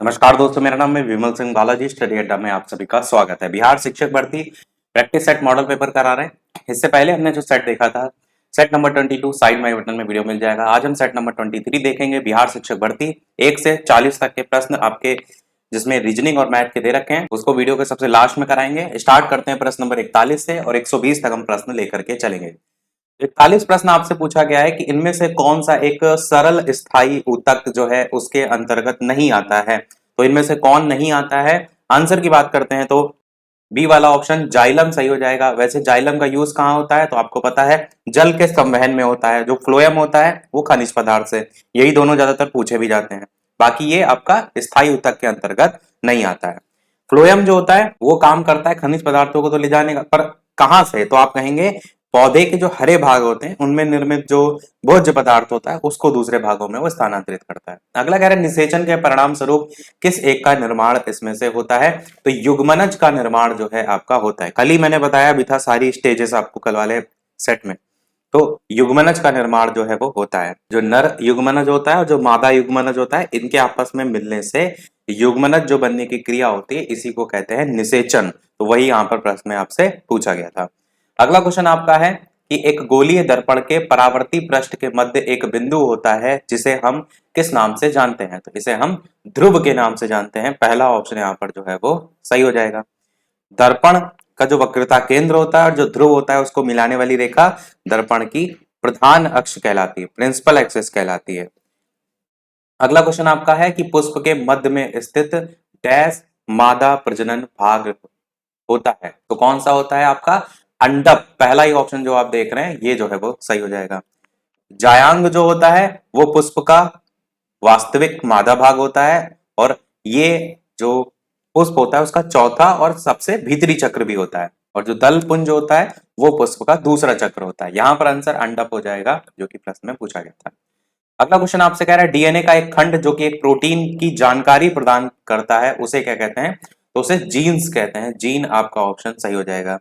नमस्कार दोस्तों, मेरा नाम है विमल सिंह बालाजी। स्टडी अड्डा में आप सभी का स्वागत है। बिहार शिक्षक भर्ती प्रैक्टिस सेट मॉडल पेपर करा रहे हैं। इससे पहले हमने जो सेट देखा था, सेट नंबर 22, साइड में बटन में वीडियो मिल जाएगा। आज हम सेट नंबर 23 देखेंगे। बिहार शिक्षक भर्ती 1 से 40 तक के प्रश्न आपके, जिसमें रीजनिंग और मैथ के दे रखे हैं, उसको वीडियो के सबसे लास्ट में कराएंगे। स्टार्ट करते हैं प्रश्न नंबर 41 से और 120 तक हम प्रश्न लेकर के चलेंगे। 41 प्रश्न आपसे पूछा गया है कि इनमें से कौन सा एक सरल स्थायी ऊतक जो है उसके अंतर्गत नहीं आता है। तो इनमें से कौन नहीं आता है? आंसर की बात करते हैं तो बी वाला ऑप्शन जाइलम सही हो जाएगा। वैसे जाइलम का यूज कहाँ होता है तो आपको पता है, जल के संवहन में होता है। जो फ्लोएम होता है वो खनिज पदार्थ से, यही दोनों ज्यादातर पूछे भी जाते हैं। बाकी ये आपका स्थायी ऊतक के अंतर्गत नहीं आता है। फ्लोएम जो होता है वो काम करता है खनिज पदार्थों को तो ले जाने का, पर कहां से? तो आप कहेंगे पौधे के जो हरे भाग होते हैं उनमें निर्मित जो भोज्य पदार्थ होता है उसको दूसरे भागों में वो स्थानांतरित करता है। अगला कह रहे हैं निषेचन के परिणाम स्वरूप किस एक का निर्माण इसमें से होता है। तो युग्मनज का निर्माण जो है आपका होता है। कल ही मैंने बताया भी था सारी स्टेजेस आपको कल वाले सेट में। तो युग्मनज का निर्माण जो है वो होता है। जो नर युग्मनज होता है और जो मादा युग्मनज होता है, इनके आपस में मिलने से युग्मनज जो बनने की क्रिया होती है, इसी को कहते हैं निषेचन। तो वही यहाँ पर प्रश्न में आपसे पूछा गया था। अगला क्वेश्चन आपका है कि एक गोलीय दर्पण के परावर्ती पृष्ठ के मध्य एक बिंदु होता है जिसे हम किस नाम से जानते हैं। तो इसे हम ध्रुव के नाम से जानते हैं। पहला ऑप्शन यहाँ पर जो है वो सही हो जाएगा। दर्पण का जो वक्रता केंद्र होता है और जो ध्रुव होता है उसको मिलाने वाली रेखा दर्पण की प्रधान अक्ष कहलाती है, प्रिंसिपल एक्सिस कहलाती है। अगला क्वेश्चन आपका है कि पुष्प के मध्य में स्थित डैश मादा प्रजनन भाग होता है। तो कौन सा होता है आपका? अंडप। पहला ही ऑप्शन जो आप देख रहे हैं ये जो है वो सही हो जाएगा। जायांग जो होता है वो पुष्प का वास्तविक मादा भाग होता है, और ये जो पुष्प होता है उसका चौथा और सबसे भीतरी चक्र भी होता है। और जो दल पुंज होता है वो पुष्प का दूसरा चक्र होता है। यहां पर आंसर अंडप हो जाएगा, जो कि प्रश्न में पूछा गया था। अगला क्वेश्चन आपसे कह रहा है डीएनए का एक खंड जो कि एक प्रोटीन की जानकारी प्रदान करता है, उसे क्या कहते हैं? तो उसे जीन्स कहते हैं। जीन आपका ऑप्शन सही हो जाएगा।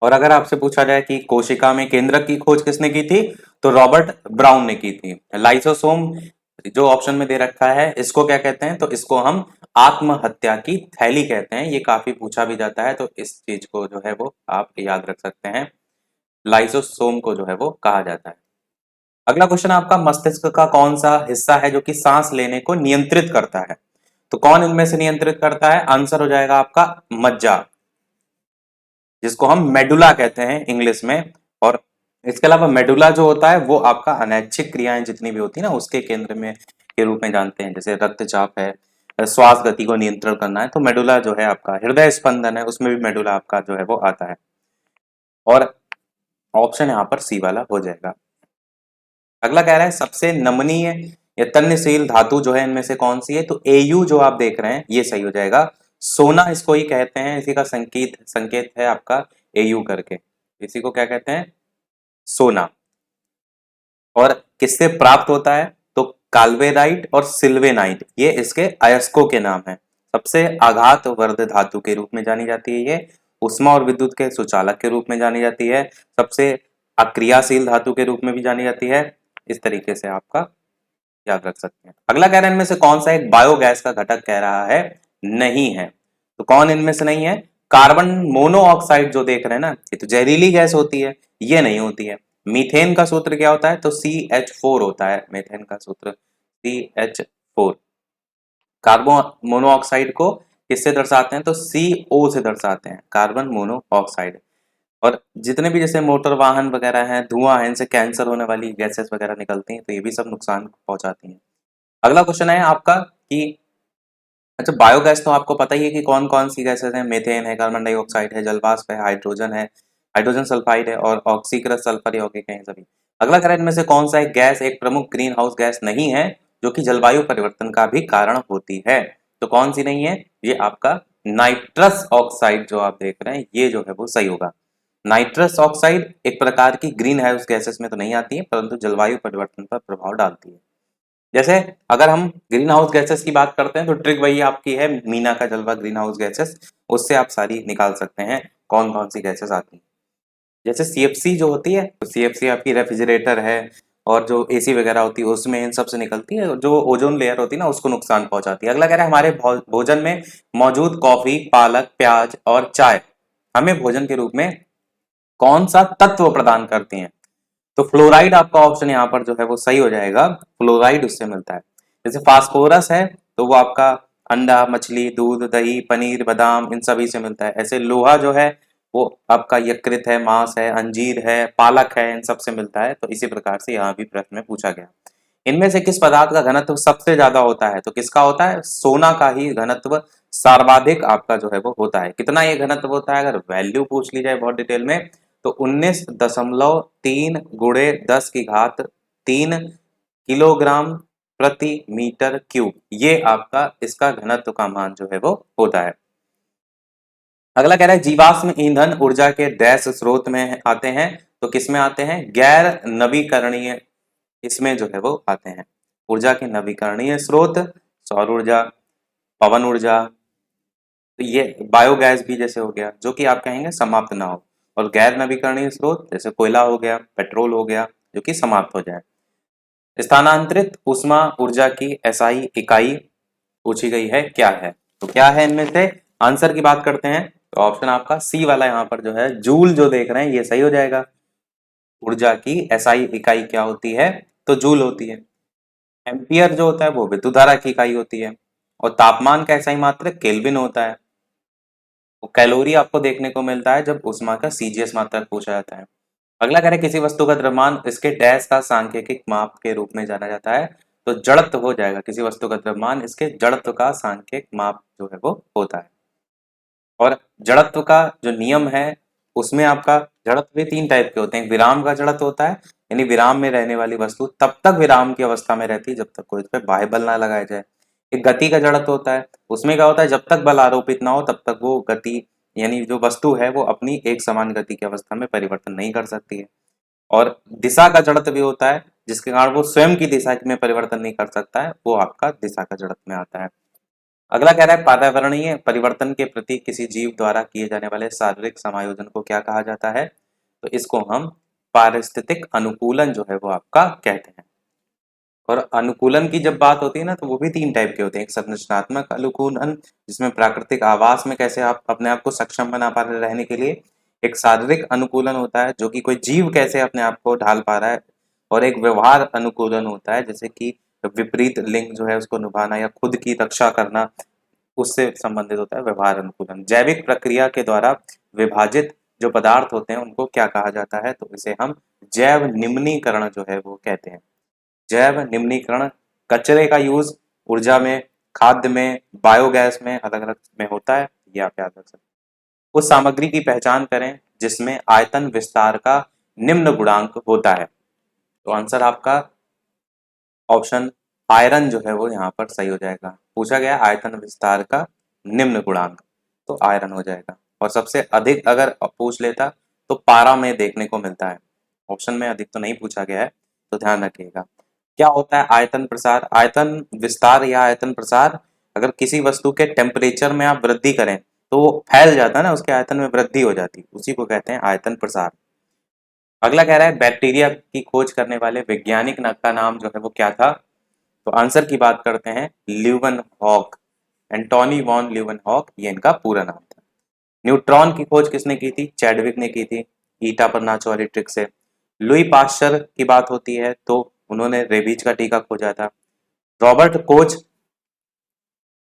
और अगर आपसे पूछा जाए कि कोशिका में केंद्रक की खोज किसने की थी, तो रॉबर्ट ब्राउन ने की थी। लाइसोसोम जो ऑप्शन में दे रखा है, इसको क्या कहते हैं? तो इसको हम आत्महत्या की थैली कहते हैं। ये काफी पूछा भी जाता है, तो इस चीज को जो है वो आप याद रख सकते हैं। लाइसोसोम को जो है वो कहा जाता है। अगला क्वेश्चन आपका मस्तिष्क का कौन सा हिस्सा है जो कि सांस लेने को नियंत्रित करता है। तो कौन इनमें से नियंत्रित करता है? आंसर हो जाएगा आपका मज्जा, जिसको हम मेडुला कहते हैं इंग्लिश में। और इसके अलावा मेडुला जो होता है वो आपका अनैच्छिक क्रियाएं जितनी भी होती है ना, उसके केंद्र में के रूप में जानते हैं। जैसे रक्तचाप है, श्वास गति को नियंत्रण करना है, तो मेडुला जो है आपका हृदय स्पंदन है, उसमें भी मेडुला आपका जो है वो आता है। और ऑप्शन यहाँ पर सी वाला हो जाएगा। अगला कह रहा है सबसे नमनीय या तन्यशील धातु जो है इनमें से कौन सी है। तो एयू जो आप देख रहे हैं ये सही हो जाएगा। सोना इसको ही कहते हैं, इसी का संकेत संकेत है आपका एयू करके। इसी को क्या कहते हैं? सोना। और किससे प्राप्त होता है? तो काल्वेराइट और सिल्वेनाइट, ये इसके अयस्कों के नाम है। सबसे आघात वर्ध धातु के रूप में जानी जाती है ये। उष्मा और विद्युत के सुचालक के रूप में जानी जाती है। सबसे अक्रियाशील धातु के रूप में भी जानी जाती है। इस तरीके से आपका याद रख सकते हैं। अगला कह रहे हैं इनमें से कौन सा एक बायोगैस का घटक कह रहा है नहीं है। तो कौन इनमें से नहीं है? कार्बन मोनोऑक्साइड जो देख रहे हैं ना, ये तो जहरीली गैस होती है, ये नहीं होती है। मीथेन का सूत्र क्या होता है? तो CH4 होता है। मीथेन का सूत्र CH4। कार्बन मोनोऑक्साइड को किससे दर्शाते हैं? तो CO से दर्शाते हैं, कार्बन मोनोऑक्साइड। और जितने भी जैसे मोटर वाहन वगैरह हैं, धुआं है, इनसे कैंसर होने वाली गैसेस वगैरह निकलती हैं, तो ये भी सब नुकसान पहुंचाती हैं। अगला क्वेश्चन है आपका कि अच्छा, बायोगैस तो आपको पता ही है कि कौन कौन सी गैसेस हैं। मेथेन है, कार्बन डाइऑक्साइड है, जलवाष्प है, हाइड्रोजन है, हाइड्रोजन सल्फाइड है, और ऑक्सीकृत सल्फर यौगिक हैं सभी। अगला कह रहा है इनमें से कौन सा एक गैस एक प्रमुख ग्रीन हाउस गैस नहीं है जो कि जलवायु परिवर्तन का भी कारण होती है। तो कौन सी नहीं है? ये आपका नाइट्रस ऑक्साइड जो आप देख रहे हैं ये जो है वो सही होगा। नाइट्रस ऑक्साइड एक प्रकार की ग्रीन हाउस गैसेस में तो नहीं आती है, परंतु जलवायु परिवर्तन पर प्रभाव डालती है। जैसे अगर हम ग्रीन हाउस गैसेस की बात करते हैं तो ट्रिक वही आपकी है, मीना का जलवा ग्रीन हाउस गैसेस, उससे आप सारी निकाल सकते हैं कौन कौन सी गैसेस आती हैं। जैसे CFC जो होती है, तो CFC आपकी रेफ्रिजरेटर है, और जो एसी वगैरह होती है उसमें इन सब से निकलती है, जो ओजोन लेयर होती है ना उसको नुकसान पहुंचाती है। अगला कह रहा है हमारे भोजन में मौजूद कॉफी, पालक, प्याज और चाय हमें भोजन के रूप में कौन सा तत्व प्रदान करती हैं? तो फ्लोराइड आपका ऑप्शन यहाँ पर जो है वो सही हो जाएगा, फ्लोराइड उससे मिलता है। जैसे फास्फोरस है तो वो आपका अंडा, मछली, दूध, दही, पनीर, बादाम इन सभी से मिलता है। ऐसे लोहा जो है वो आपका यकृत है, मांस है, अंजीर है, पालक है, इन सब से मिलता है। तो इसी प्रकार से यहाँ भी प्रश्न में पूछा गया। इनमें से किस पदार्थ का घनत्व सबसे ज्यादा होता है? तो किसका होता है? सोना का ही घनत्व सर्वाधिक आपका जो है वो होता है। कितना ये घनत्व होता है? अगर वैल्यू पूछ ली जाए बहुत डिटेल में तो 19.3 गुणे 10 की घात 3 किलोग्राम प्रति मीटर क्यूब, ये आपका इसका घनत्व का मान जो है वो होता है। अगला कह रहा है जीवाश्म ईंधन ऊर्जा के डैश स्रोत में आते हैं? तो किस में आते हैं? गैर नवीकरणीय, इसमें जो है वो आते हैं। ऊर्जा के नवीकरणीय स्रोत, सौर ऊर्जा, पवन ऊर्जा, तो ये बायोगैस भी जैसे हो गया जो कि आप कहेंगे समाप्त ना हो, और गैर नवीकरणीय स्रोत जैसे कोयला हो गया, पेट्रोल हो गया, जो कि समाप्त हो जाए। स्थानांतरित ऊष्मा ऊर्जा की एसआई इकाई पूछी गई है, क्या है? तो क्या है इनमें से? आंसर की बात करते हैं तो ऑप्शन आपका सी वाला यहाँ पर जो है जूल जो देख रहे हैं ये सही हो जाएगा। ऊर्जा की एसआई इकाई क्या होती है? तो जूल होती है। एम्पियर जो होता है वो विद्युत धारा की इकाई होती है, और तापमान का एसआई मात्रक केल्विन होता है। तो कैलोरी आपको देखने को मिलता है जब ऊष्मा का सीजीएस मात्रक पूछा जाता है। अगला कह रहे किसी वस्तु का द्रव्यमान इसके डैश का सांख्यिकीय माप के रूप में जाना जाता है? तो जड़त्व हो जाएगा। किसी वस्तु का द्रव्यमान इसके जड़त्व का सांख्यिक माप जो है वो होता है। और जड़त्व का जो नियम है उसमें आपका जड़त्व भी तीन टाइप के होते हैं। विराम का जड़त्व होता है, यानी विराम में रहने वाली वस्तु तब तक विराम की अवस्था में रहती है जब तक कोई उस पर बाह्य बल ना लगाया जाए। एक गति का जड़त्व होता है, उसमें क्या होता है जब तक बल आरोपित ना हो तब तक वो गति, यानी जो वस्तु है वो अपनी एक समान गति की अवस्था में परिवर्तन नहीं कर सकती है। और दिशा का जड़त्व भी होता है जिसके कारण वो स्वयं की दिशा में परिवर्तन नहीं कर सकता है, वो आपका दिशा का जड़त्व में आता है। अगला कह रहा है पर्यावरणीय परिवर्तन के प्रति किसी जीव द्वारा किए जाने वाले शारीरिक समायोजन को क्या कहा जाता है? तो इसको हम पारिस्थितिक अनुकूलन जो है वो आपका कहते हैं। और अनुकूलन की जब बात होती है ना तो वो भी तीन टाइप के होते हैं। एक संरचनात्मक अनुकूलन जिसमें प्राकृतिक आवास में कैसे आप अपने आप को सक्षम बना पा रहे हैं रहने के लिए। एक शारीरिक अनुकूलन होता है जो कि कोई जीव कैसे अपने आप को ढाल पा रहा है। और एक व्यवहार अनुकूलन होता है जैसे कि विपरीत लिंग जो है उसको निभाना या खुद की रक्षा करना, उससे संबंधित होता है व्यवहार अनुकूलन। जैविक प्रक्रिया के द्वारा विभाजित जो पदार्थ होते हैं उनको क्या कहा जाता है? तो इसे हम जैव निम्नीकरण जो है वो कहते हैं। जैव निम्नीकरण कचरे का यूज ऊर्जा में, खाद्य में, बायोगैस में अलग अलग में होता है, ये आप याद रख सकते हैं। उस सामग्री की पहचान करें जिसमें आयतन विस्तार का निम्न गुणांक होता है। तो आंसर आपका ऑप्शन आयरन जो है वो यहाँ पर सही हो जाएगा। पूछा गया आयतन विस्तार का निम्न गुणांक, तो आयरन हो जाएगा। और सबसे अधिक अगर पूछ लेता तो पारा में देखने को मिलता है। ऑप्शन में अधिक तो नहीं पूछा गया है, तो ध्यान रखिएगा। क्या होता है आयतन प्रसार? आयतन विस्तार या आयतन प्रसार, अगर किसी वस्तु के टेम्परेचर में आप वृद्धि करें तो वो फैल जाता है ना, उसके आयतन में वृद्धि हो जाती है, उसी को कहते हैं आयतन प्रसार। अगला कह रहा है बैक्टीरिया की खोज करने वाले वैज्ञानिक का नाम जो है वो क्या था? तो आंसर की बात करते हैं ल्यूवेनहॉक, एंटोनी वॉन ल्यूवेनहॉक, ये इनका पूरा नाम था। न्यूट्रॉन की खोज किसने की थी? चैडविक ने की थी, ईटा पर नाच वाली ट्रिक से। लुई पाश्चर की बात होती है तो उन्होंने रेबीज का टीका खोजा था। रॉबर्ट कोच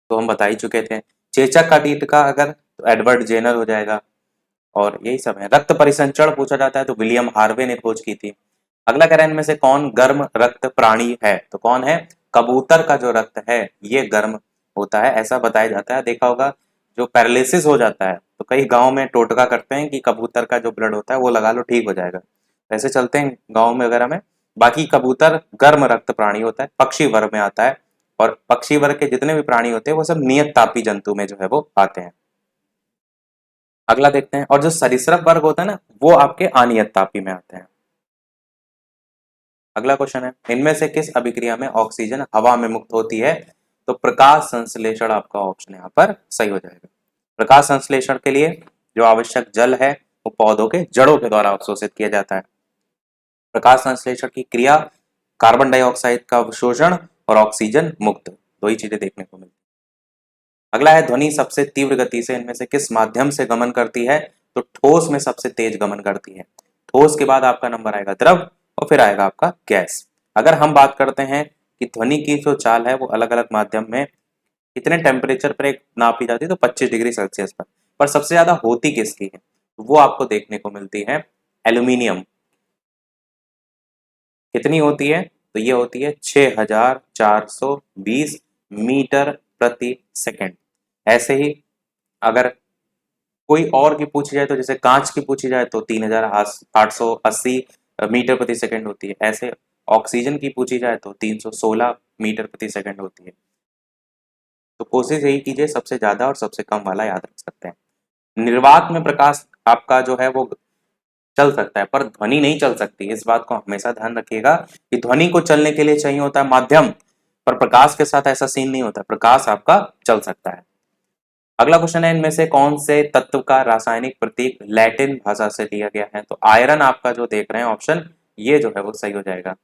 तो हम बता ही चुके थे। चेचक का टीका अगर तो एडवर्ड जेनर हो जाएगा। और यही सब है। रक्त परिसंचरण पूछा जाता है तो विलियम हार्वे ने खोज की थी। अगला कह रहा है इनमें से कौन गर्म रक्त प्राणी है? तो कौन है? कबूतर का जो रक्त है ये गर्म होता है, ऐसा बताया जाता है। देखा होगा जो पैरालिसिस हो जाता है तो कई गांव में टोटका करते हैं कि कबूतर का जो ब्लड होता है वो लगा लो ठीक हो जाएगा, ऐसे चलते हैं गाँव में वगैरह में। बाकी कबूतर गर्म रक्त प्राणी होता है, पक्षी वर्ग में आता है। और पक्षी वर्ग के जितने भी प्राणी होते हैं वो सब नियत तापी जंतु में जो है वो आते हैं। अगला देखते हैं। और जो सरीसृप वर्ग होता है ना वो आपके अनियत तापी में आते हैं। अगला क्वेश्चन है इनमें से किस अभिक्रिया में ऑक्सीजन हवा में मुक्त होती है? तो प्रकाश संश्लेषण आपका ऑप्शन यहाँ पर सही हो जाएगा। प्रकाश संश्लेषण के लिए जो आवश्यक जल है वो पौधों के जड़ों के द्वारा अवशोषित किया जाता है। प्रकाश संश्लेषण की क्रिया कार्बन डाइऑक्साइड का अवशोषण और ऑक्सीजन मुक्त, दो ही चीजें देखने को मिलती है। अगला है ध्वनि सबसे तीव्र गति से इनमें से किस माध्यम से गमन करती है? तो ठोस में सबसे तेज गमन करती है। ठोस के बाद आपका नंबर आएगा द्रव और फिर आएगा आपका गैस। अगर हम बात करते हैं कि ध्वनि की जो चाल है वो अलग अलग माध्यम में कितने टेम्परेचर पर एक नापी जाती है, तो 25 डिग्री सेल्सियस पर सबसे ज्यादा होती किसकी है? वो आपको देखने को मिलती है एल्यूमिनियम। कितनी होती है? तो ये होती है 6420 मीटर प्रति सेकंड। ऐसे ही अगर कोई और की पूछी जाए, तो जैसे कांच की पूछी जाए तो 3880 मीटर प्रति सेकंड होती है। ऐसे ऑक्सीजन की पूछी जाए तो 316 मीटर प्रति सेकंड होती है। तो कोशिश यही कीजिए सबसे ज्यादा और सबसे कम वाला याद रख सकते हैं। निर्वात में प्रकाश आपका जो है वो चल सकता है पर ध्वनि नहीं चल सकती। इस बात को हमेशा ध्यान रखिएगा कि ध्वनि को चलने के लिए चाहिए होता है माध्यम, पर प्रकाश के साथ ऐसा सीन नहीं होता, प्रकाश आपका चल सकता है। अगला क्वेश्चन है इनमें से कौन से तत्व का रासायनिक प्रतीक लैटिन भाषा से लिया गया है? तो आयरन आपका जो देख रहे हैं ऑप्शन, ये जो है वो सही हो जाएगा।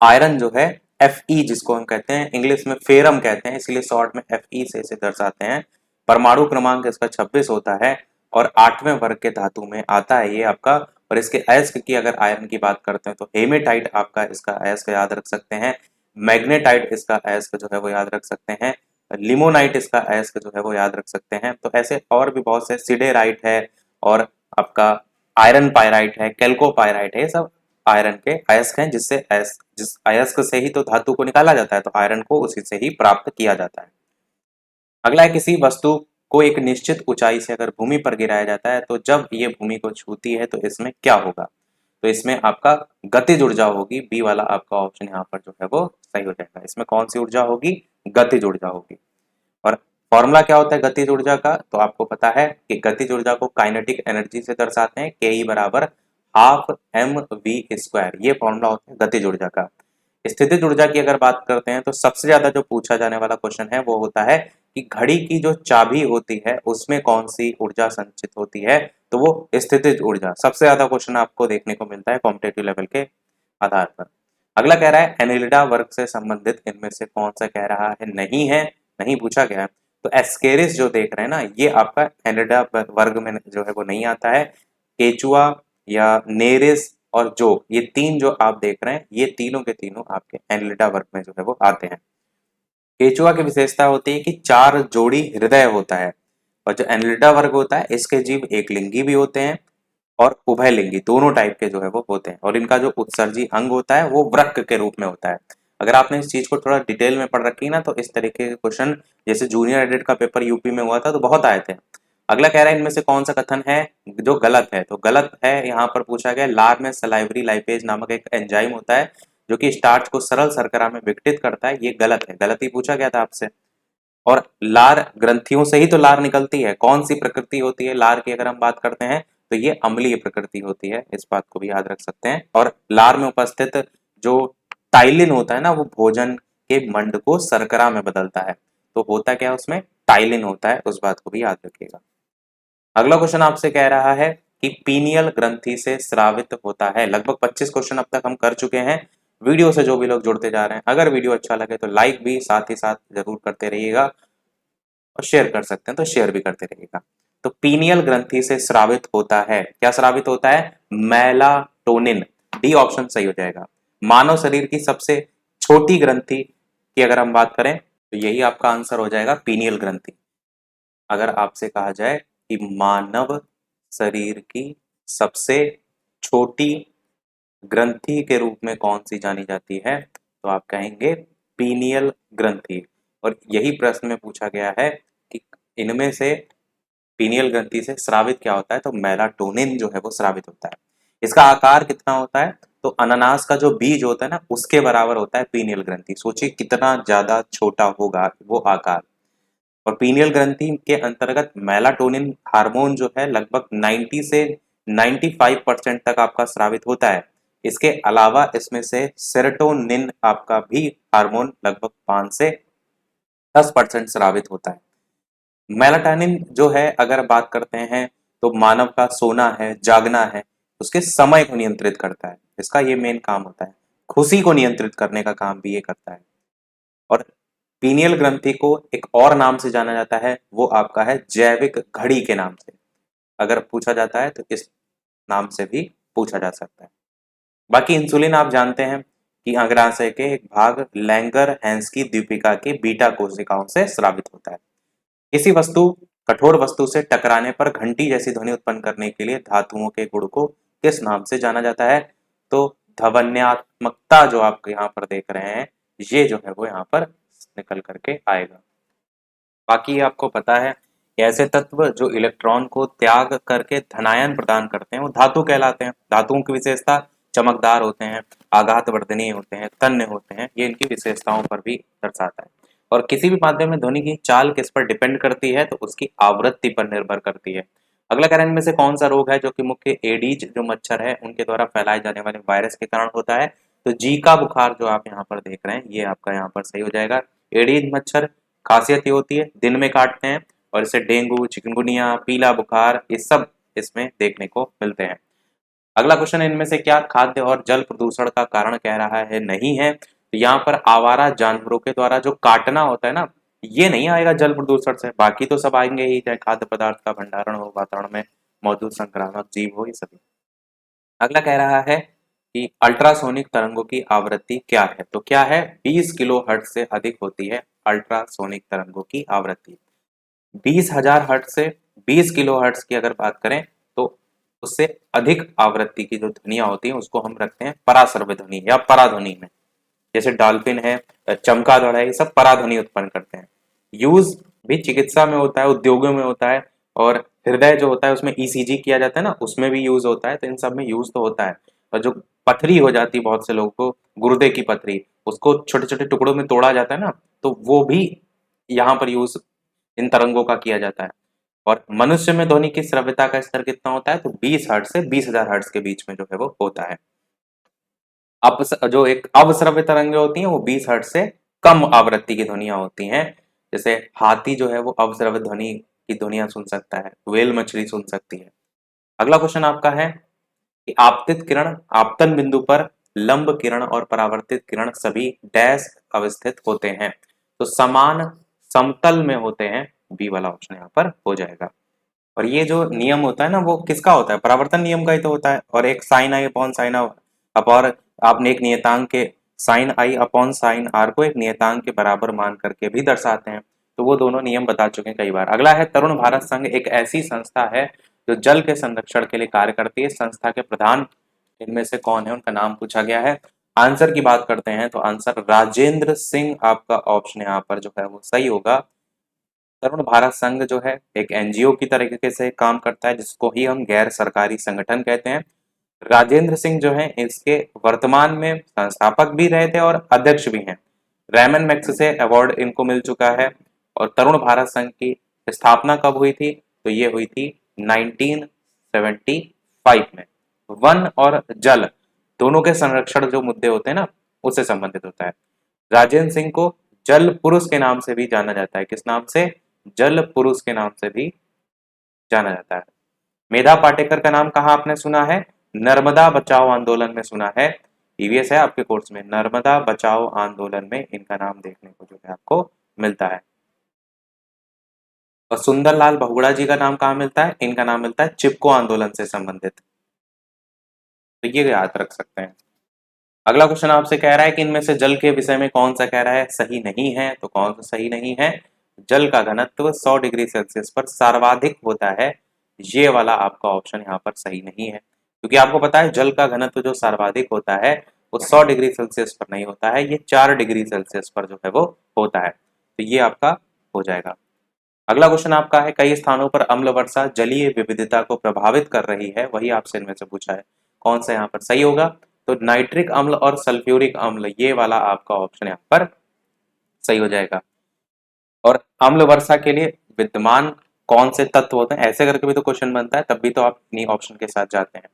आयरन जो है Fe जिसको हम कहते हैं, इंग्लिश में फेरम कहते हैं, इसलिए शॉर्ट में Fe से इसे दर्शाते हैं। परमाणु क्रमांक इसका 26 होता है और 8वें वर्ग के धातु में आता है ये आपका। और इसके अयस्क की अगर आयरन की बात करते हैं तो हेमेटाइट आपका इसका अयस्क याद रख सकते हैं, मैग्नेटाइट इसका अयस्क जो है वो याद रख सकते हैं, लिमोनाइट इसका अयस्क जो है वो याद रख सकते हैं। तो ऐसे और भी बहुत से, सिडेराइट है और आपका आयरन पायराइट है, कैल्कोपायराइट है, ये सब आयरन के अयस्क हैं, जिस अयस्क से ही तो धातु को निकाला जाता है, तो आयरन को उसी से ही प्राप्त किया जाता है। अगला है किसी वस्तु को एक निश्चित ऊंचाई से अगर भूमि पर गिराया जाता है तो जब ये भूमि को छूती है तो इसमें क्या होगा? तो इसमें आपका गतिज ऊर्जा होगी। बी वाला आपका ऑप्शन यहाँ पर जो है वो सही हो जाएगा। इसमें कौन सी ऊर्जा होगी? गतिज ऊर्जा होगी। और फॉर्मूला क्या होता है गतिज ऊर्जा का? तो आपको पता है कि गतिज ऊर्जा को काइनेटिक एनर्जी से दर्शाते हैं, के ई बराबर हाफ एम वी स्क्वायर। ये फॉर्मूला होता है गतिज ऊर्जा का। स्थितिज ऊर्जा की अगर बात करते हैं तो सबसे ज्यादा जो पूछा जाने वाला क्वेश्चन है वो होता है कि घड़ी की जो चाबी होती है उसमें कौन सी ऊर्जा संचित होती है? तो वो स्थितिज ऊर्जा। सबसे ज्यादा क्वेश्चन आपको देखने को मिलता है कॉम्पिटेटिव लेवल के आधार पर। अगला कह रहा है एनिलिडा वर्ग से संबंधित इनमें से कौन सा कह रहा है नहीं है, नहीं पूछा गया है। तो एस्केरिस जो देख रहे हैं ना, ये आपका एनिलिडा वर्ग में जो है वो नहीं आता है। केचुआ या नेरिस और जोग, ये तीन जो आप देख रहे हैं, ये तीनों के तीनों आपके एनिलिडा वर्ग में जो है वो आते हैं। केचुआ की विशेषता होती है कि 4 जोड़ी हृदय होता है। और जो एनिलिडा वर्ग होता है इसके जीव एक लिंगी भी होते हैं और उभयलिंगी, दोनों टाइप के जो है वो होते हैं। और इनका जो उत्सर्जी अंग होता है वो वृक्क के रूप में होता है। अगर आपने इस चीज को थोड़ा डिटेल में पढ़ रखी ना, तो इस तरीके के क्वेश्चन जैसे जूनियर एडिट का पेपर यूपी में हुआ था तो बहुत आए थे। अगला कह रहा है इनमें से कौन सा कथन है जो गलत है? तो गलत है यहाँ पर पूछा गया, लार में सलाइवरी लाइपेज नामक एक एंजाइम होता है जो कि स्टार्च को सरल शर्करा में विघटित करता है। ये गलत है, गलत ही पूछा गया था आपसे। और लार ग्रंथियों से ही तो लार निकलती है। कौन सी प्रकृति होती है लार की अगर हम बात करते हैं? तो ये अम्लीय प्रकृति होती है, इस बात को भी याद रख सकते हैं। और लार में उपस्थित जो टाइलिन होता है ना, वो भोजन के मंड को शर्करा में बदलता है। तो होता क्या है उसमें? टाइलिन होता है, उस बात को भी याद रखिएगा। अगला क्वेश्चन आपसे कह रहा है कि पीनियल ग्रंथि से स्रावित होता है। लगभग 25 क्वेश्चन अब तक हम कर चुके हैं। वीडियो से जो भी लोग जुड़ते जा रहे हैं, अगर वीडियो अच्छा लगे तो लाइक भी साथ ही साथ जरूर करते रहिएगा और शेयर कर सकते हैं तो शेयर भी करते रहिएगा। तो पीनियल ग्रंथि से स्रावित होता है, क्या स्रावित होता है? मेलाटोनिन। डी ऑप्शन सही हो जाएगा। मानव शरीर की सबसे छोटी ग्रंथि की अगर हम बात करें तो यही आपका आंसर हो जाएगा, पीनियल ग्रंथि। अगर आपसे कहा जाए कि मानव शरीर की सबसे छोटी ग्रंथि के रूप में कौन सी जानी जाती है, तो आप कहेंगे पीनियल ग्रंथि। और यही प्रश्न में पूछा गया है कि इनमें से पीनियल ग्रंथि से स्रावित क्या होता है? तो मेलाटोनिन जो है वो स्रावित होता है। इसका आकार कितना होता है? तो अनानास का जो बीज होता है ना, उसके बराबर होता है पीनियल ग्रंथि। सोचिए कितना ज्यादा छोटा होगा वो आकार। और पीनियल ग्रंथि के अंतर्गत मेलाटोनिन हार्मोन जो है लगभग 90 से 95% तक आपका स्रावित होता है। इसके अलावा इसमें से सेरोटोनिन आपका भी हार्मोन लगभग 5 से 10% स्रावित होता है। मेलाटोनिन जो है अगर बात करते हैं तो मानव का सोना है, जागना है, उसके समय को नियंत्रित करता है। इसका ये मेन काम होता है। खुशी को नियंत्रित करने का काम भी ये करता है। और पीनियल ग्रंथि को एक और नाम से जाना जाता है, वो आपका है जैविक घड़ी के नाम से। अगर पूछा जाता है तो इस नाम से भी पूछा जा सकता है। बाकी इंसुलिन आप जानते हैं कि अंगाशय के एक भाग लैंगर हैंस्की द्वीपिका के बीटा कोशिकाओं से स्रावित होता है। किसी वस्तु कठोर वस्तु से टकराने पर घंटी जैसी ध्वनि उत्पन्न करने के लिए धातुओं के गुण को किस नाम से जाना जाता है? तो ध्वन्यात्मकता जो आप यहाँ पर देख रहे हैं, ये जो है वो यहाँ पर निकल करके आएगा। बाकी आपको पता है कि ऐसे तत्व जो इलेक्ट्रॉन को त्याग करके धनायन प्रदान करते हैं वो धातु कहलाते हैं। धातुओं की विशेषता चमकदार होते हैं, आघातवर्धनीय होते हैं, तन्य होते हैं, ये इनकी विशेषताओं पर भी दर्शाता है। और किसी भी माध्यम में ध्वनि की चाल किस पर डिपेंड करती है? तो उसकी आवृत्ति पर निर्भर करती है। अगला कारण में से कौन सा रोग है जो कि मुख्य एडीज जो मच्छर है उनके द्वारा फैलाए जाने वाले वायरस के कारण होता है? तो जीका बुखार जो आप यहाँ पर देख रहे हैं ये आपका यहाँ पर सही हो जाएगा। एडीज मच्छर खासियत ये होती है दिन में काटते हैं और इससे डेंगू, चिकनगुनिया, पीला बुखार ये सब इसमें देखने को मिलते हैं। अगला क्वेश्चन, इनमें से क्या खाद्य और जल प्रदूषण का कारण कह रहा है? नहीं है। तो यहाँ पर आवारा जानवरों के द्वारा जो काटना होता है ना, ये नहीं आएगा जल प्रदूषण से। बाकी तो सब आएंगे ही, चाहे खाद्य पदार्थ का भंडारण हो, वातावरण में मौजूद संक्रामक जीव हो, ये सभी। अगला कह रहा है कि अल्ट्रासोनिक तरंगों की आवृत्ति क्या है? तो क्या है? 20 किलो हर्ट्ज से अधिक होती है अल्ट्रासोनिक तरंगों की आवृत्ति। 20,000 हर्ट्ज से 20 किलो हर्ट्ज की अगर बात करें तो उससे अधिक आवृत्ति की जो ध्वनियां होती हैं उसको हम रखते हैं पराश्रव्य ध्वनि या पराध्वनि में। जैसे डॉल्फिन है, चमगादड़ है, ये सब पराध्वनि उत्पन्न करते हैं। यूज भी चिकित्सा में होता है, उद्योगों में होता है, और हृदय जो होता है उसमें ईसीजी किया जाता है ना, उसमें भी यूज होता है। तो इन सब में यूज तो होता है। और जो पथरी हो जाती है बहुत से लोगों को, गुर्दे की पथरी, उसको छोटे छोटे टुकड़ों में तोड़ा जाता है ना, तो वो भी यहाँ पर यूज इन तरंगों का किया जाता है। और मनुष्य में ध्वनि की श्रव्यता का स्तर कितना होता है? तो 20 हर्ट्ज से 20,000 हर्ट्ज के बीच में जो है वो होता है। जो एक अवश्रव्य तरंगें होती हैं वो 20 हर्ट्ज से कम आवृत्ति की ध्वनियां होती हैं। जैसे हाथी जो है वो अवश्रव्य ध्वनि की ध्वनियां सुन सकता है, व्हेल मछली सुन सकती है। अगला क्वेश्चन आपका है कि आपतित किरण आपतन बिंदु पर लंब किरण और परावर्तित किरण सभी डैश अवस्थित होते हैं? तो समान समतल में होते हैं। बी वाला ऑप्शन यहाँ पर हो जाएगा। और ये जो नियम होता है ना वो किसका होता है? परावर्तन नियम का ही तो होता है। और एक sine i upon sine upon, आपने एक नियतांक के sine i upon sine r को एक नियतांक के बराबर मान करके भी दर्शाते हैं। तो वो दोनों नियम बता चुके हैं कई बार। अगला है तरुण भारत संघ एक ऐसी संस्था है जो जल के संरक्षण के लिए कार्य करती है। संस्था के प्रधान इनमें से कौन है? उनका नाम पूछा गया है। आंसर की बात करते हैं तो आंसर राजेंद्र सिंह आपका ऑप्शन यहाँ पर जो है वो सही होगा। तरुण भारत संघ जो है एक एनजीओ की तरीके से काम करता है, जिसको ही हम गैर सरकारी संगठन कहते हैं। राजेंद्र सिंह जो है इसके वर्तमान में संस्थापक भी रहे थे और अध्यक्ष भी हैं। रैमन मैक्स से अवार्ड इनको मिल चुका है। और तरुण भारत संघ की स्थापना कब हुई थी? तो ये हुई थी 1975 में। वन और जल दोनों के संरक्षण जो मुद्दे होते हैं ना, उससे संबंधित होता है। राजेंद्र सिंह को जल पुरुष के नाम से भी जाना जाता है। किस नाम से? जल पुरुष के नाम से भी जाना जाता है। मेधा पाटेकर का नाम कहाँ आपने सुना है? नर्मदा बचाओ आंदोलन में सुना है। ईवीएस है आपके कोर्स में, नर्मदा बचाओ आंदोलन में इनका नाम देखने को जो है आपको मिलता है। और सुंदरलाल बहुगुणा जी का नाम कहाँ मिलता है? इनका नाम मिलता है चिपको आंदोलन से संबंधित। तो ये याद रख सकते हैं। अगला क्वेश्चन आपसे कह रहा है कि इनमें से जल के विषय में कौन सा कह रहा है सही नहीं है? तो कौन सा सही नहीं है? जल का घनत्व 100 डिग्री सेल्सियस पर सर्वाधिक होता है, ये वाला आपका ऑप्शन यहाँ पर सही नहीं है। क्योंकि आपको पता है जल का घनत्व जो सर्वाधिक होता है वो 100 डिग्री सेल्सियस पर नहीं होता है, ये 4 डिग्री सेल्सियस पर जो है वो होता है। तो ये आपका हो जाएगा। अगला क्वेश्चन आपका है कई स्थानों पर अम्ल वर्षा जलीय विविधता को प्रभावित कर रही है, वही आपसे इनमें से पूछा है। कौन सा यहाँ पर सही होगा? तो नाइट्रिक अम्ल और सल्फ्यूरिक अम्ल, ये वाला आपका ऑप्शन यहाँ पर सही हो जाएगा। और अम्ल वर्षा के लिए विद्यमान कौन से तत्व होते हैं, ऐसे करके भी तो क्वेश्चन बनता है, तब भी तो आप इन्हीं ऑप्शन के साथ जाते हैं।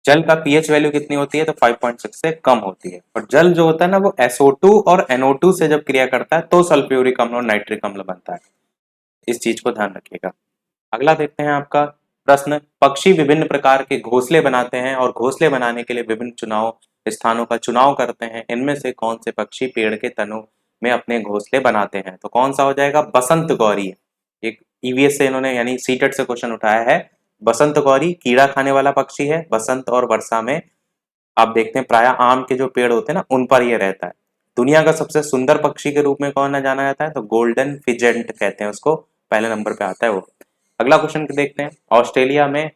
जल का पीएच वैल्यू कितनी होती है? तो 5.6 से कम होती है। और जल जो होता है ना वो SO2 और NO2 से जब क्रिया करता है तो सल्फ्यूरिक अम्ल और नाइट्रिक अम्ल बनता है। इस चीज को ध्यान रखिएगा। अगला देखते हैं आपका प्रश्न, पक्षी विभिन्न प्रकार के घोंसले बनाते हैं और घोंसले बनाने के लिए विभिन्न चुनाव स्थानों का चुनाव करते हैं। इनमें से कौन से पक्षी पेड़ के तनों में अपने घोंसले बनाते हैं? तो कौन सा हो जाएगा? बसंत गौरी। एक ईवीएस से इन्होंने यानी सीटेट से क्वेश्चन उठाया है। बसंत गौरी कीड़ा खाने वाला पक्षी है। बसंत और वर्षा में आप देखते हैं प्राय आम के जो पेड़ होते हैं ना उन पर ये रहता है। दुनिया का सबसे सुंदर पक्षी के रूप में कौन जाना जाता है? तो गोल्डन फिजेंट कहते हैं उसको, पहले नंबर पे आता है वो। अगला क्वेश्चन देखते हैं, ऑस्ट्रेलिया में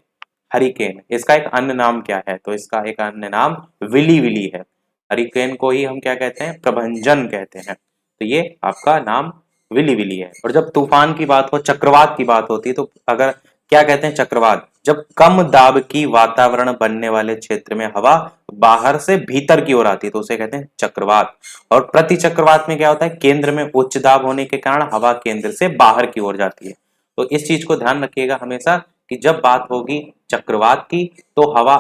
हरिकेन, इसका एक अन्य नाम क्या है? तो इसका एक अन्य नाम विली विली है। हरिकेन को ही हम क्या कहते हैं? प्रभंजन कहते हैं। तो ये आपका नाम विली विली है। और जब तूफान की बात हो, चक्रवात की बात होती है, तो अगर क्या कहते हैं? चक्रवात, जब कम दाब की वातावरण बनने वाले क्षेत्र में हवा बाहर से भीतर की ओर आती है तो उसे कहते हैं चक्रवात। और प्रति चक्रवात में क्या होता है? केंद्र में उच्च दाब होने के कारण हवा केंद्र से बाहर की ओर जाती है। तो इस चीज को ध्यान रखिएगा हमेशा कि जब बात होगी चक्रवात की तो हवा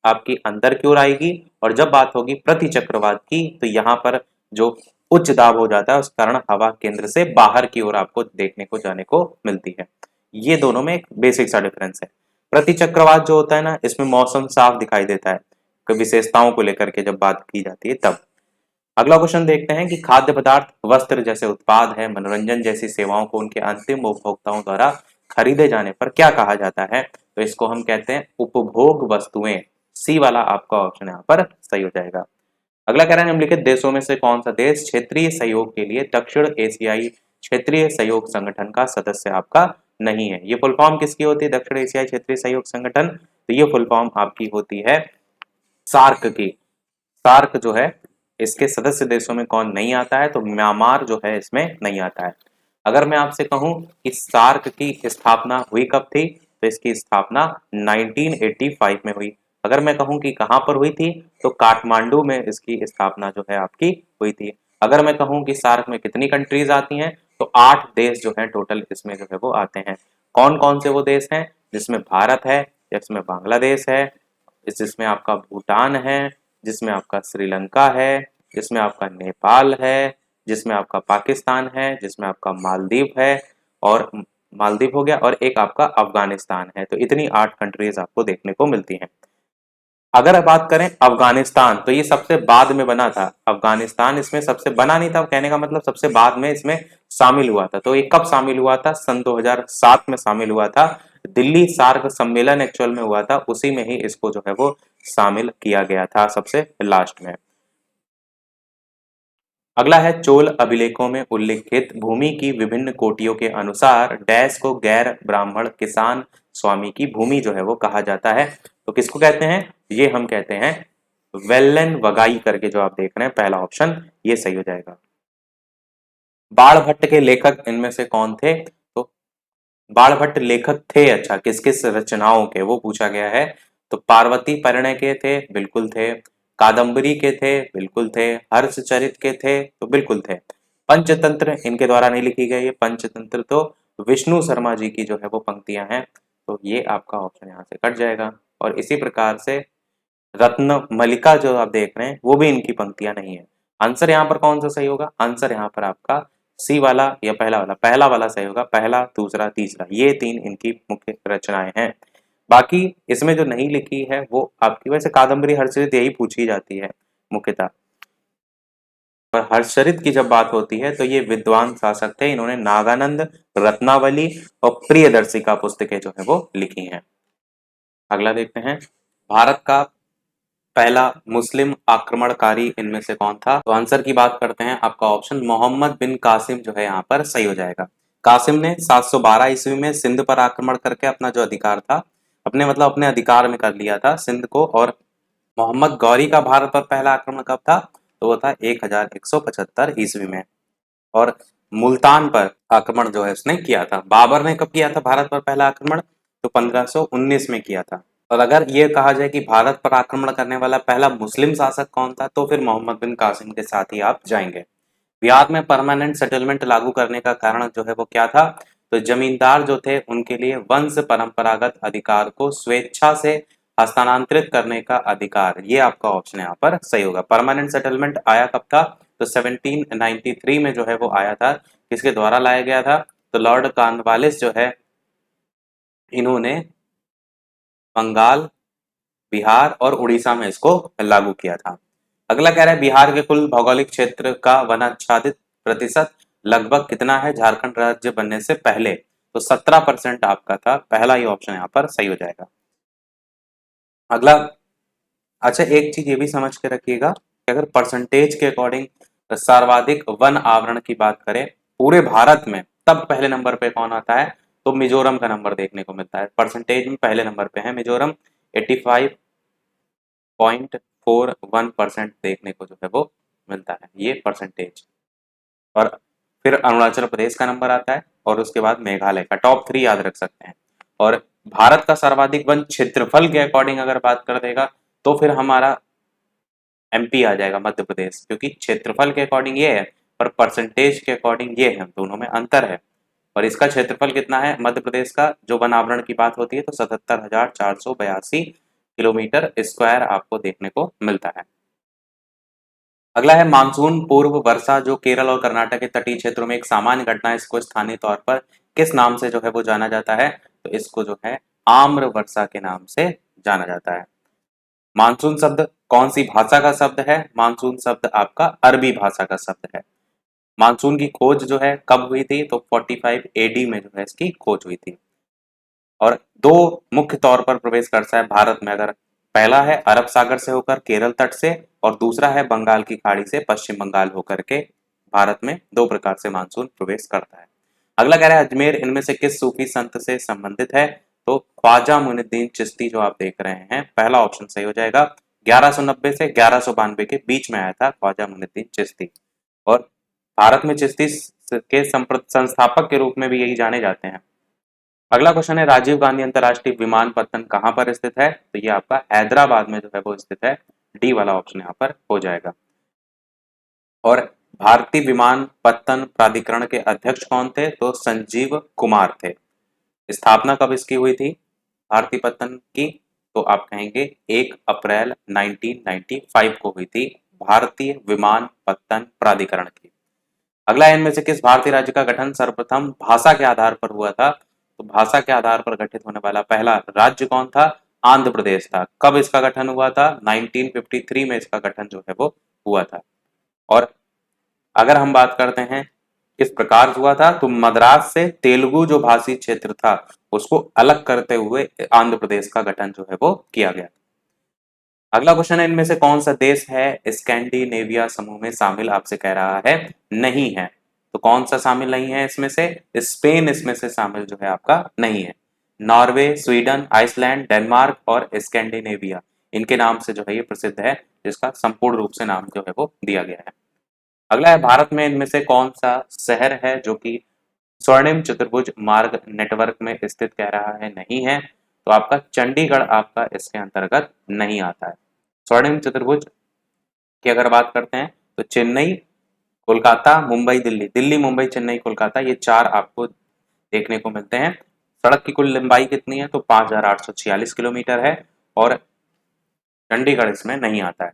आपकी अंदर की ओर आएगी, और जब बात होगी प्रति चक्रवात की तो यहाँ पर जो उच्च दाब हो जाता है उस कारण हवा केंद्र से बाहर की ओर आपको देखने को जाने को मिलती है। ये दोनों में एक बेसिक सा डिफरेंस है। प्रति चक्रवात जो होता है ना, इसमें मौसम साफ दिखाई देता है, विशेषताओं को लेकर के जब बात की जाती है तब। अगला क्वेश्चन देखते हैं कि खाद्य पदार्थ, वस्त्र जैसे उत्पाद है, मनोरंजन जैसी सेवाओं को उनके अंतिम उपभोक्ताओं द्वारा खरीदे जाने पर क्या कहा जाता है? तो इसको हम कहते हैं उपभोग वस्तुएं। सी वाला आपका ऑप्शन यहाँ पर सही हो जाएगा। अगला कह रहा है निम्नलिखित देशों में से कौन सा देश क्षेत्रीय सहयोग के लिए दक्षिण एशियाई क्षेत्रीय सहयोग संगठन का सदस्य आपका नहीं है? ये फुल फॉर्म किसकी होती है? दक्षिण एशियाई क्षेत्रीय सहयोग संगठन। तो ये फुल फॉर्म आपकी होती है सार्क की। सार्क जो है इसके सदस्य देशों में कौन नहीं आता है? तो म्यांमार जो है इसमें नहीं आता है। अगर मैं आपसे कहूं कि सार्क की स्थापना हुई कब थी, तो इसकी स्थापना 1985 में हुई। अगर मैं कहूं कि कहां पर हुई थी, तो काठमांडू में इसकी स्थापना जो है आपकी हुई थी। अगर मैं कहूं कि सार्क में कितनी कंट्रीज आती हैं, तो 8 देश जो है टोटल इसमें जो है वो आते हैं। कौन कौन से वो देश हैं? जिसमें भारत है, जिसमें बांग्लादेश है, जिसमें आपका भूटान है, जिसमें आपका श्रीलंका है, जिसमें आपका नेपाल है, जिसमें आपका पाकिस्तान है, जिसमें आपका मालदीव है, और मालदीव हो गया, और एक आपका अफगानिस्तान है। तो इतनी 8 कंट्रीज आपको देखने को मिलती हैं। अगर बात करें अफगानिस्तान, तो ये सबसे बाद में बना था। अफगानिस्तान इसमें सबसे बना नहीं था, कहने का मतलब सबसे बाद में इसमें शामिल हुआ था। तो ये कब शामिल हुआ था? सन 2007 में शामिल हुआ था। दिल्ली सार्क सम्मेलन एक्चुअल में हुआ था, उसी में ही इसको जो है वो शामिल किया गया था सबसे लास्ट में। अगला है चोल अभिलेखों में उल्लिखित भूमि की विभिन्न कोटियों के अनुसार डैश को गैर ब्राह्मण किसान स्वामी की भूमि जो है वो कहा जाता है। तो किसको कहते हैं? ये हम कहते हैं वेल्लन वगाई करके, जो आप देख रहे हैं पहला ऑप्शन ये सही हो जाएगा। बाणभट्ट के लेखक इनमें से कौन थे? तो बाणभट्ट लेखक थे, अच्छा किस किस रचनाओं के वो पूछा गया है। तो पार्वती परिणय के थे, बिल्कुल थे। कादम्बरी के थे, बिल्कुल थे। हर्षचरित के थे, तो बिल्कुल थे। पंचतंत्र इनके द्वारा नहीं लिखी गई है। पंचतंत्र तो विष्णु शर्मा जी की जो है वो पंक्तियां हैं, तो ये आपका ऑप्शन यहाँ से कट जाएगा। और इसी प्रकार से रत्न मलिका जो आप देख रहे हैं वो भी इनकी पंक्तियां नहीं है। आंसर यहाँ पर कौन सा सही होगा? आंसर यहाँ पर आपका सी वाला या पहला वाला? पहला वाला सही होगा। पहला, दूसरा, तीसरा, ये 3 इनकी मुख्य रचनाएं हैं। बाकी इसमें जो नहीं लिखी है वो आपकी, वैसे कादम्बरी हर्षचरित यही पूछी जाती है मुख्यतः। पर हर्षचरित की जब बात होती है तो ये विद्वान शासक थे, इन्होंने नागानंद, रत्नावली और प्रियदर्शिका पुस्तकें जो है वो लिखी हैं। अगला देखते हैं, भारत का पहला मुस्लिम आक्रमणकारी इनमें से कौन था? तो आंसर की बात करते हैं, आपका ऑप्शन मोहम्मद बिन कासिम जो है यहाँ पर सही हो जाएगा। कासिम ने 712 ईस्वी में सिंध पर आक्रमण करके अपना जो अधिकार था, अपने अधिकार में कर लिया था सिंध को। और मोहम्मद गौरी का भारत पर पहला आक्रमण कब था? तो वो था 1175 ईस्वी में। और मुल्तान पर आक्रमण जो है उसने किया था। बाबर ने कब किया था भारत पर पहला आक्रमण? तो 1519 में किया था। और अगर ये कहा जाए कि भारत पर आक्रमण करने वाला पहला मुस्लिम शासक कौन था, तो फिर मोहम्मद बिन कासिम के साथ ही आप जाएंगे। बिहार में परमानेंट सेटलमेंट लागू करने का कारण जो है वो क्या था? तो जमींदार जो थे उनके लिए वंश परंपरागत अधिकार को स्वेच्छा से हस्तांतरित करने का अधिकार, ये आपका ऑप्शन यहाँ पर सही होगा। परमानेंट सेटलमेंट आया कब था? तो 1793 में जो है वो आया था। किसके द्वारा लाया गया था? तो लॉर्ड कॉर्नवालिस जो है इन्होंने बंगाल, बिहार और उड़ीसा में इसको लागू किया था। अगला कह रहा है बिहार के कुल भौगोलिक क्षेत्र का वनाच्छादित प्रतिशत लगभग कितना है झारखंड राज्य बनने से पहले? तो 17% आपका था, पहला ही ऑप्शन यहाँ पर सही हो जाएगा। अगला, अच्छा एक चीज ये भी समझ के रखिएगा कि अगर परसेंटेज के अकॉर्डिंग सर्वाधिक वन आवरण की बात करें पूरे भारत में, तब पहले नंबर पे कौन आता है? तो मिजोरम का नंबर देखने को मिलता है। परसेंटेज में पहले नंबर पे है मिजोरम, 85.41% देखने को जो है वो मिलता है, ये परसेंटेज। और फिर अरुणाचल प्रदेश का नंबर आता है और उसके बाद मेघालय का। टॉप 3 याद रख सकते हैं। और भारत का सर्वाधिक वन क्षेत्रफल के अकॉर्डिंग अगर बात कर देगा तो फिर हमारा एमपी आ जाएगा, मध्य प्रदेश, क्योंकि क्षेत्रफल के अकॉर्डिंग ये है पर परसेंटेज के अकॉर्डिंग ये है, दोनों में अंतर है। और इसका क्षेत्रफल कितना है मध्य प्रदेश का, जो वन आवरण की बात होती है, तो 77,482 किलोमीटर स्क्वायर आपको देखने को मिलता है। अगला है मानसून पूर्व वर्षा, जो केरल और कर्नाटक के तटीय क्षेत्रों में एक सामान्य घटना है। इसको स्थानीय तौर पर किस नाम से जो है वो जाना जाता है? तो इसको जो है आम्र वर्षा के नाम से जाना जाता है। मानसून शब्द कौन सी भाषा का शब्द है? मानसून शब्द आपका अरबी भाषा का शब्द है। मानसून की खोज जो है कब हुई थी? तो 45 एडी में जो है इसकी खोज हुई थी। और दो मुख्य तौर पर प्रवेश करता है भारत में, अगर पहला है अरब सागर से होकर केरल तट से, और दूसरा है बंगाल की खाड़ी से पश्चिम बंगाल होकर के भारत में, दो प्रकार से मानसून प्रवेश करता है। अगला कह रहा है अजमेर इनमें से किस सूफी संत से संबंधित है? तो ख्वाजा मुइनुद्दीन चिश्ती जो आप देख रहे हैं, पहला ऑप्शन सही हो जाएगा। 1190 से 1192 के बीच में आया था ख्वाजा मुइनुद्दीन चिश्ती। और भारत में चिश्ती के संस्थापक के रूप में भी यही जाने जाते हैं। अगला क्वेश्चन है राजीव गांधी अंतरराष्ट्रीय विमानपत्तन कहाँ पर स्थित है? तो ये आपका हैदराबाद में जो है वो स्थित है। डी वाला ऑप्शन यहाँ पर हो जाएगा। और भारतीय विमानपत्तन प्राधिकरण के अध्यक्ष कौन थे? तो संजीव कुमार थे। स्थापना कब इसकी हुई थी भारतीय पत्तन की? तो आप कहेंगे 1 अप्रैल 1995 को हुई थी भारतीय विमानपत्तन प्राधिकरण की। अगला इनमें से किस भारतीय राज्य का गठन सर्वप्रथम भाषा के आधार पर हुआ था? तो भाषा के आधार पर गठित होने वाला पहला राज्य कौन था? आंध्र प्रदेश था। कब इसका गठन हुआ था? 1953 में इसका गठन जो है वो हुआ था। और अगर हम बात करते हैं किस प्रकार हुआ था, तो मद्रास से तेलुगु जो भाषी क्षेत्र था उसको अलग करते हुए आंध्र प्रदेश का गठन जो है वो किया गया। अगला क्वेश्चन है इनमें से कौन सा देश है स्कैंडिनेविया समूह में शामिल? आपसे कह रहा है नहीं है। तो कौन सा शामिल नहीं है इसमें से? स्पेन इसमें से शामिल जो है आपका नहीं है। नॉर्वे, स्वीडन, आइसलैंड, डेनमार्क और स्कैंडिनेविया, इनके नाम से जो है ये प्रसिद्ध है, जिसका संपूर्ण रूप से नाम जो है वो दिया गया है। अगला है भारत में इनमें से कौन सा शहर है जो कि स्वर्णिम चतुर्भुज मार्ग नेटवर्क में स्थित? कह रहा है नहीं है। तो आपका चंडीगढ़ आपका इसके अंतर्गत नहीं आता है। स्वर्णिम चतुर्भुज की अगर बात करते हैं तो चेन्नई, कोलकाता, मुंबई, दिल्ली, दिल्ली मुंबई चेन्नई कोलकाता, ये चार आपको देखने को मिलते हैं। सड़क की कुल लंबाई कितनी है? तो 5846 किलोमीटर है। और चंडीगढ़ इसमें नहीं आता है।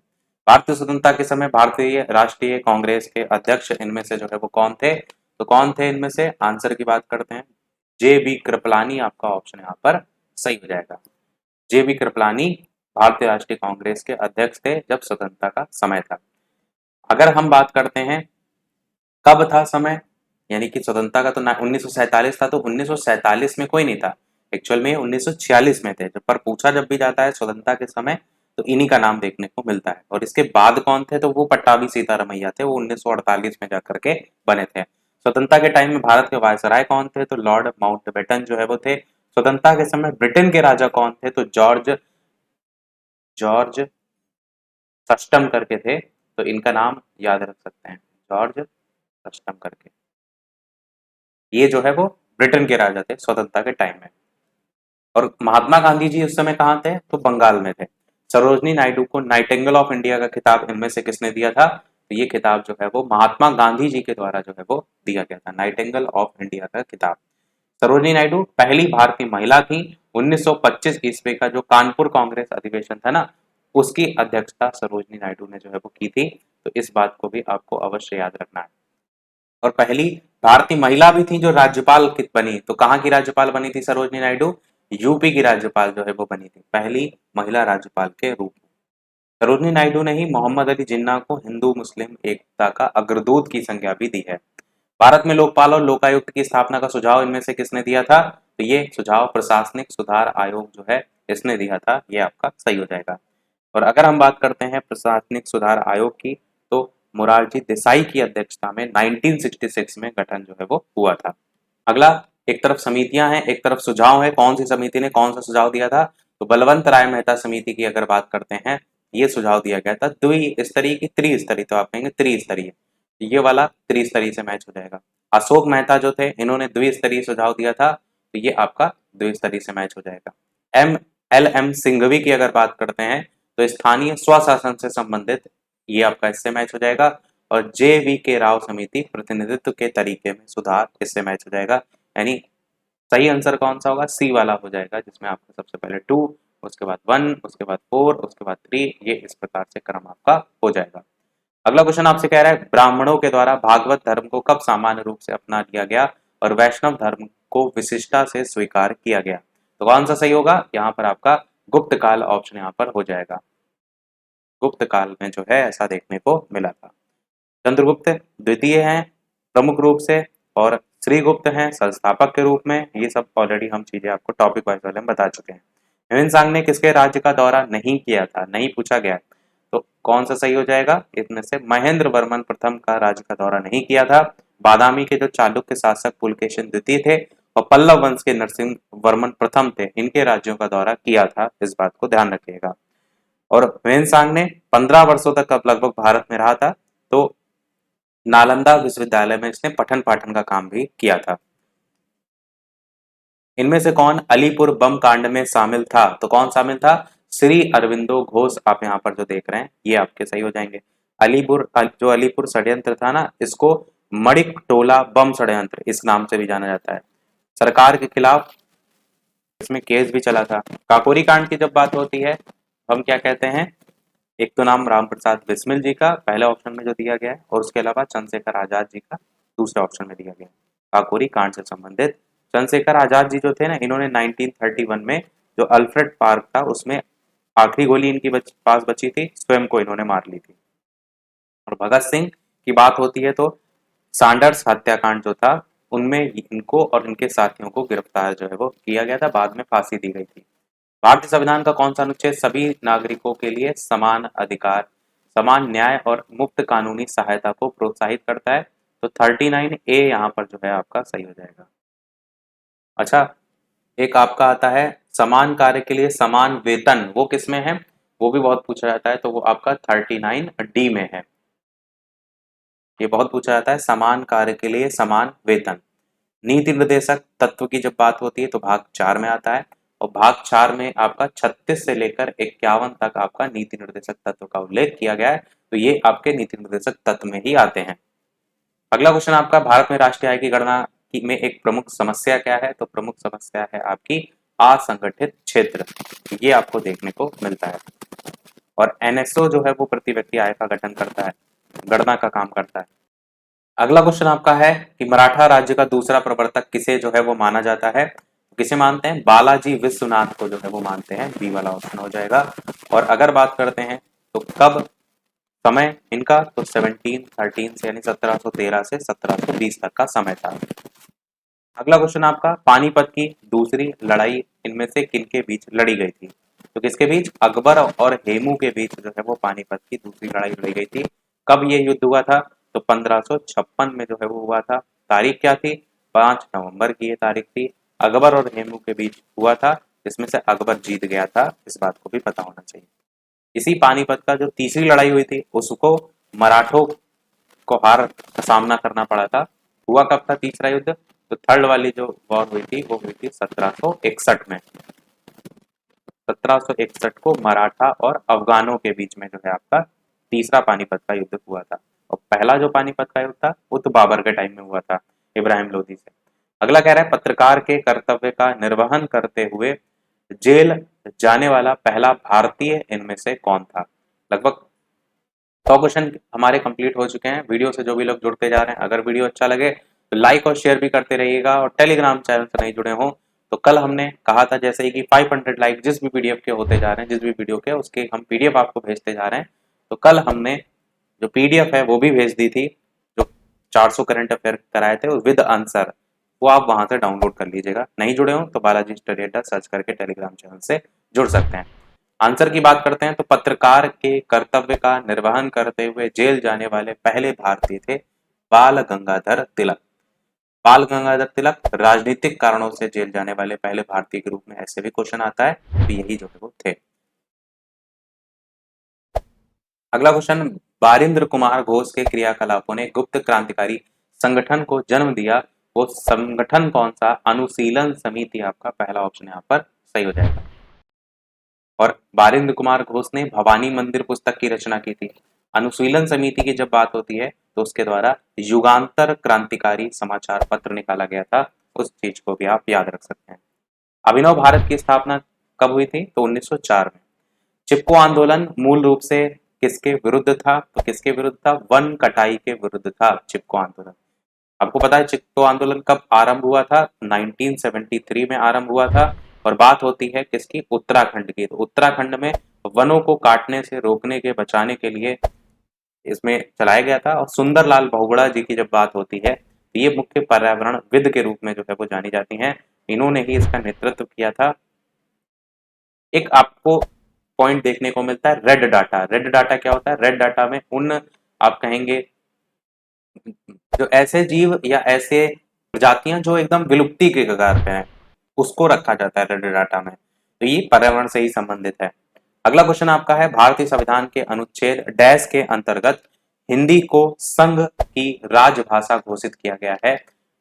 भारतीय स्वतंत्रता के समय भारतीय राष्ट्रीय कांग्रेस के अध्यक्ष इनमें से जो है वो कौन थे? तो कौन थे इनमें से? आंसर की बात करते हैं, जे बी कृपलानी आपका ऑप्शन यहाँ पर सही हो जाएगा। जे बी कृपलानी भारतीय राष्ट्रीय कांग्रेस के अध्यक्ष थे जब स्वतंत्रता का समय था। अगर हम बात करते हैं कब था समय, यानी कि स्वतंत्रता का, तो 1947 था। तो 1947 में कोई नहीं था, एक्चुअल में 1946 में थे। पर पूछा जब भी जाता है स्वतंत्रता के समय तो इन्हीं का नाम देखने को मिलता है। और इसके बाद कौन थे? तो वो पट्टाभी सीतारमैया थे, वो 1948 में जाकर के बने थे। स्वतंत्रता के टाइम में भारत के वायसराय कौन थे? तो लॉर्ड माउंटबेटन जो है वो थे। स्वतंत्रता के समय ब्रिटेन के राजा कौन थे? तो जॉर्ज जॉर्ज सस्टम करके थे। तो इनका नाम याद रख सकते हैं, जॉर्ज सस्टम करके। ये जो है वो ब्रिटेन के राजा थे स्वतंत्रता के टाइम में। और महात्मा गांधी जी उस समय कहाँ थे? तो बंगाल में थे। सरोजनी नायडू को नाइटिंगेल ऑफ इंडिया का खिताब इनमें से किसने दिया था? तो ये खिताब जो है वो महात्मा गांधी जी के द्वारा जो है वो दिया गया था, नाइटिंगेल ऑफ इंडिया का खिताब। सरोजनी नायडू पहली भारतीय महिला थी। 1925 ईस्वी का जो कानपुर कांग्रेस अधिवेशन था ना, उसकी अध्यक्षता सरोजनी नायडू ने जो है वो की थी। तो इस बात को भी आपको अवश्य याद रखना है। और पहली भारतीय महिला भी थी जो राज्यपाल बनी। तो कहाँ की राज्यपाल बनी थी सरोजनी नायडू? यूपी की राज्यपाल जो है वो बनी थी, पहली महिला राज्यपाल के रूप में। सरोजिनी नायडू ने ही मोहम्मद अली जिन्ना को हिंदू मुस्लिम एकता का अग्रदूत की संज्ञा भी दी है। भारत में लोकपाल और लोकायुक्त की स्थापना का सुझाव इनमें से किसने दिया था? तो ये सुझाव प्रशासनिक सुधार आयोग जो है इसने दिया था, ये आपका सही हो जाएगा। और अगर हम बात करते हैं प्रशासनिक सुधार आयोग की, तो मोरारजी देसाई की अध्यक्षता में 1966 में गठन जो है वो हुआ था। अगला, एक तरफ समितियां हैं, एक तरफ सुझाव है। कौन सी समिति ने कौन सा सुझाव दिया था? तो बलवंत राय मेहता समिति की अगर बात करते हैं, ये सुझाव दिया गया था द्विस्तरीय की त्रिस्तरीय, तो आप कहेंगे त्रिस्तरीय, ये वाला त्रिस्तरीय से मैच हो जाएगा। अशोक मेहता जो थे इन्होंने द्विस्तरीय सुझाव दिया था, तो ये आपका द्विस्तरीय से मैच हो जाएगा। एम सिंघवी की अगर बात करते हैं तो स्थानीय स्वशासन से संबंधित, ये आपका इससे मैच हो जाएगा। और जे वी के राव समिति प्रतिनिधित्व के तरीके में सुधार, इससे मैच हो जाएगा। यानी सही आंसर कौन सा होगा? सी वाला हो जाएगा, जिसमें आपका सबसे पहले 2, उसके बाद 1, उसके बाद 4, उसके बाद 3, ये इस प्रकार से क्रम आपका हो जाएगा। अगला क्वेश्चन आपसे कह रहा है ब्राह्मणों के द्वारा भागवत धर्म को कब सामान्य रूप से अपना लिया गया और वैष्णव धर्म को विशिष्टता से स्वीकार किया गया? तो कौन सा सही होगा? यहाँ पर आपका गुप्त काल ऑप्शन यहाँ पर हो जाएगा। गुप्त काल में जो है ऐसा देखने को मिला था। चंद्रगुप्त द्वितीय हैं प्रमुख रूप से, और श्रीगुप्त हैं संस्थापक के रूप में। ये सब ऑलरेडी हम चीजें आपको टॉपिक वाइज वाले में बता चुके हैं। ह्वेनसांग ने किसके राज्य का दौरा नहीं किया था? नहीं पूछा गया, तो कौन सा सही हो जाएगा? इसमें से महेंद्र वर्मन प्रथम का राज्य का दौरा नहीं किया था। बादामी के जो चालुक्य शासक पुलकेशिन द्वितीय थे और पल्लव वंश के नरसिंह वर्मन प्रथम थे, इनके राज्यों का दौरा किया था, इस बात को ध्यान रखिएगा। और ह्वेनसांग ने 15 वर्षों तक अब लगभग भारत में रहा था, तो नालंदा विश्वविद्यालय में इसने पठन पाठन का काम भी किया था। इनमें से कौन अलीपुर बम कांड में शामिल था? तो कौन शामिल था? श्री अरविंदो घोष, आप यहाँ पर जो देख रहे हैं ये आपके सही हो जाएंगे। जो अलीपुर षड्यंत्र था ना, इसको मणिक टोला बम षड्यंत्र इस नाम से भी जाना जाता है। सरकार के खिलाफ इसमें केस भी चला था। काकोरी कांड की जब बात होती है, हम क्या कहते हैं? एक तो नाम राम प्रसाद बिस्मिल जी का पहले ऑप्शन में जो दिया गया है, और उसके अलावा चंद्रशेखर आजाद जी का दूसरे ऑप्शन में दिया गया है। काकोरी कांड से संबंधित चंद्रशेखर आजाद जी जो थे ना, इन्होंने 1931 में जो अल्फ्रेड पार्क था उसमें आखिरी गोली इनकी पास बची थी, स्वयं को इन्होंने मार ली थी। और भगत सिंह की बात होती है तो सांडर्स हत्याकांड जो था उनमें इनको और इनके साथियों को गिरफ्तार जो है वो किया गया था, बाद में फांसी दी गई थी। भारतीय संविधान का कौन सा अनुच्छेद सभी नागरिकों के लिए समान अधिकार, समान न्याय और मुफ्त कानूनी सहायता को प्रोत्साहित करता है? तो 39A यहाँ पर जो है आपका सही हो जाएगा। अच्छा, एक आपका आता है समान कार्य के लिए समान वेतन, वो किस में है? वो भी बहुत पूछा जाता है, तो वो आपका 39D में है। ये बहुत पूछा जाता है, समान कार्य के लिए समान वेतन। नीति निर्देशक तत्व की जब बात होती है तो भाग 4 में आता है, और भाग 4 में आपका 36 से लेकर 51 तक आपका नीति निर्देशक तत्व का उल्लेख किया गया है, तो ये आपके नीति निर्देशक तत्व में ही आते हैं। अगला क्वेश्चन आपका, भारत में राष्ट्रीय आय की गणना में एक प्रमुख समस्या क्या है? तो प्रमुख समस्या है आपकी असंगठित क्षेत्र, ये आपको देखने को मिलता है। और एनएसओ जो है वो प्रति व्यक्ति आय का गठन करता है, गणना का काम करता है। अगला क्वेश्चन आपका है कि मराठा राज्य का दूसरा प्रवर्तक किसे जो है वो माना जाता है? किसे मानते हैं? बालाजी विश्वनाथ को जो है वो मानते हैं, बी वाला ऑप्शन हो जाएगा। और अगर बात करते हैं तो कब समय इनका, तो 1713 से यानी 1713 से 1720 तक का समय था। अगला क्वेश्चन आपका, पानीपत की दूसरी लड़ाई इनमें से किनके बीच लड़ी गई थी? तो किसके बीच? अकबर और हेमू के बीच जो है वो पानीपत की दूसरी लड़ाई लड़ी गई थी। कब ये युद्ध हुआ था? तो 1556 में जो है वो हुआ था। तारीख क्या थी? 5 नवंबर की ये तारीख थी। अकबर और हेमू के बीच हुआ था, इसमें से अकबर जीत गया था, इस बात को भी पता होना चाहिए। इसी पानीपत का जो तीसरी लड़ाई हुई थी उसको मराठों को हार का सामना करना पड़ा था। हुआ कब था तीसरा युद्ध? तो थर्ड वाली जो वॉर हुई थी वो हुई थी 1761 में। 1761 को मराठा और अफगानों के बीच में जो है आपका तीसरा पानीपत का युद्ध हुआ था। और पहला जो पानीपत का युद्ध था वो तो बाबर के टाइम में हुआ था, इब्राहिम लोधी से। अगला कह रहा है पत्रकार के कर्तव्य का निर्वहन करते हुए जेल जाने वाला पहला भारतीय इनमें से कौन था? लगभग 100 क्वेश्चन हमारे कंप्लीट हो चुके हैं। वीडियो से जो भी लोग जुड़ते जा रहे हैं, अगर वीडियो अच्छा लगे तो लाइक और शेयर भी करते रहिएगा, और टेलीग्राम चैनल से नहीं जुड़े हो तो कल हमने कहा था जैसे ही कि 500 लाइक जिस भी पीडीएफ के होते जा रहे हैं, जिस भी वीडियो के, उसके हम पीडीएफ आपको भेजते जा रहे हैं। तो कल हमने जो पीडीएफ है वो भी भेज दी थी, जो 400 करंट अफेयर कराए थे विद आंसर, वो आप वहां से डाउनलोड कर लीजिएगा। नहीं जुड़े हो तो बालाजी स्टडी अड्डा सर्च करके टेलीग्राम चैनल से जुड़ सकते हैं। आंसर की बात करते हैं तो पत्रकार के कर्तव्य का निर्वहन करते हुए जेल जाने वाले पहले भारतीय थे बाल गंगाधर तिलक। बाल गंगाधर तिलक राजनीतिक कारणों से जेल जाने वाले पहले भारतीय के रूप में ऐसे भी क्वेश्चन आता है, तो यही जो है वो थे। अगला क्वेश्चन, बारिंद्र कुमार घोष के क्रियाकलापों ने गुप्त क्रांतिकारी संगठन को जन्म दिया, वो संगठन कौन सा? अनुशीलन समिति आपका पहला ऑप्शन यहाँ पर सही हो जाएगा। और बारिंद्र कुमार घोष ने भवानी मंदिर पुस्तक की रचना की थी। अनुशीलन समिति की जब बात होती है तो उसके द्वारा युगांतर क्रांतिकारी समाचार पत्र निकाला गया था, उस चीज को भी आप याद रख सकते हैं। अभिनव भारत की स्थापना कब हुई थी? तो 1904 में। चिपको आंदोलन मूल रूप से किसके विरुद्ध था? तो किसके विरुद्ध था? वन कटाई के विरुद्ध था चिपको आंदोलन। आपको पता है चिपको आंदोलन कब आरंभ हुआ था? 1973 में आरंभ हुआ था। और बात होती है किसकी? उत्तराखंड की। तो उत्तराखंड में वनों को काटने से रोकने के बचाने के लिए इसमें चलाया गया था। और सुंदरलाल बहुगुणा जी की जब बात होती है तो ये मुख्य पर्यावरण विद के रूप में जो है वो जानी जाती हैं, इन्होंने ही इसका नेतृत्व किया था। एक आपको पॉइंट देखने को मिलता है रेड डाटा। रेड डाटा क्या होता है? रेड डाटा में उन आप कहेंगे जो ऐसे जीव या ऐसे प्रजातियां जो एकदम विलुप्ति के कगार पे हैं, उसको रखा जाता है रेड डाटा में। तो ये पर्यावरण से ही संबंधित है। अगला क्वेश्चन आपका है, भारतीय संविधान के अनुच्छेद डैश के अंतर्गत हिंदी को संघ की राजभाषा घोषित किया गया है।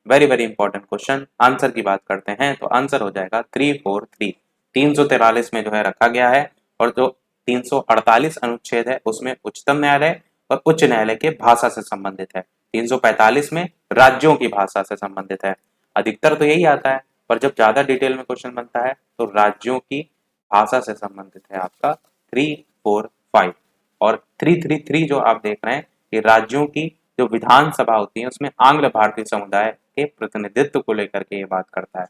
Very very important question. Answer की बात करते हैं तो आंसर हो जाएगा 343। 343 में जो है रखा गया है। और जो 348 अनुच्छेद है उसमें उच्चतम न्यायालय और उच्च न्यायालय के भाषा से संबंधित है। 345 में राज्यों की भाषा से संबंधित है। अधिकतर तो यही आता है, पर जब ज्यादा डिटेल में क्वेश्चन बनता है तो राज्यों की भाषा से संबंधित है आपका 345। और 333 जो आप देख रहे हैं ये राज्यों की जो विधानसभा होती है उसमें आंग्ल भारतीय समुदाय के प्रतिनिधित्व को लेकर के ये बात करता है।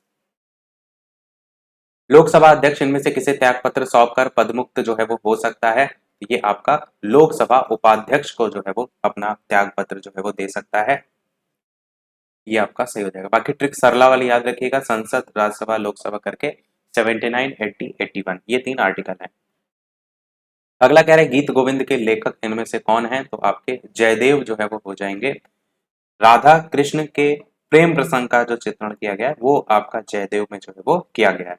लोकसभा अध्यक्ष इनमें से किसे त्यागपत्र सौंपकर पदमुक्त जो है वो हो सकता है? ये आपका लोकसभा उपाध्यक्ष को जो है वो अपना त्यागपत्र जो है वो दे सकता है। ये आपका सही हो जाएगा। बाकी ट्रिक सरला वाली याद रखिएगा, संसद राज्यसभा लोकसभा करके 79, 80, 81 ये 3 आर्टिकल हैं। अगला कह रहे गीत गोविंद के लेखक इनमें से कौन है? तो आपके जयदेव जो है वो हो जाएंगे। राधा कृष्ण के प्रेम प्रसंग का जो चित्रण किया गया है वो आपका जयदेव में जो है वो किया गया है।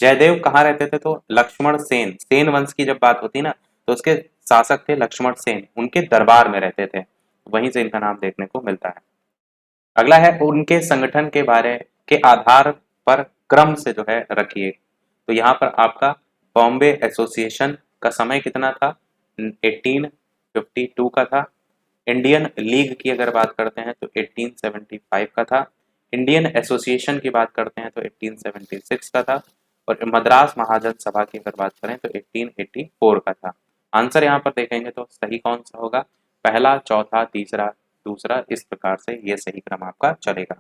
जयदेव कहाँ रहते थे? तो लक्ष्मण सेन, सेन वंश की जब बात होती ना तो उसके शासक थे लक्ष्मण सेन, उनके दरबार में रहते थे, वहीं से इनका नाम देखने को मिलता है। अगला है उनके संगठन के बारे के आधार पर क्रम से जो है रखिए। तो यहाँ पर आपका बॉम्बे एसोसिएशन का समय कितना था? 1852 का था। इंडियन लीग की अगर बात करते हैं तो 1875 का था। इंडियन एसोसिएशन की बात करते हैं तो 1876 का था। और मद्रास महाजन सभा की अगर बात करें तो 1884 का था। आंसर यहाँ पर देखेंगे तो सही कौन सा होगा? पहला, चौथा, तीसरा, दूसरा, इस प्रकार से ये सही क्रम आपका चलेगा।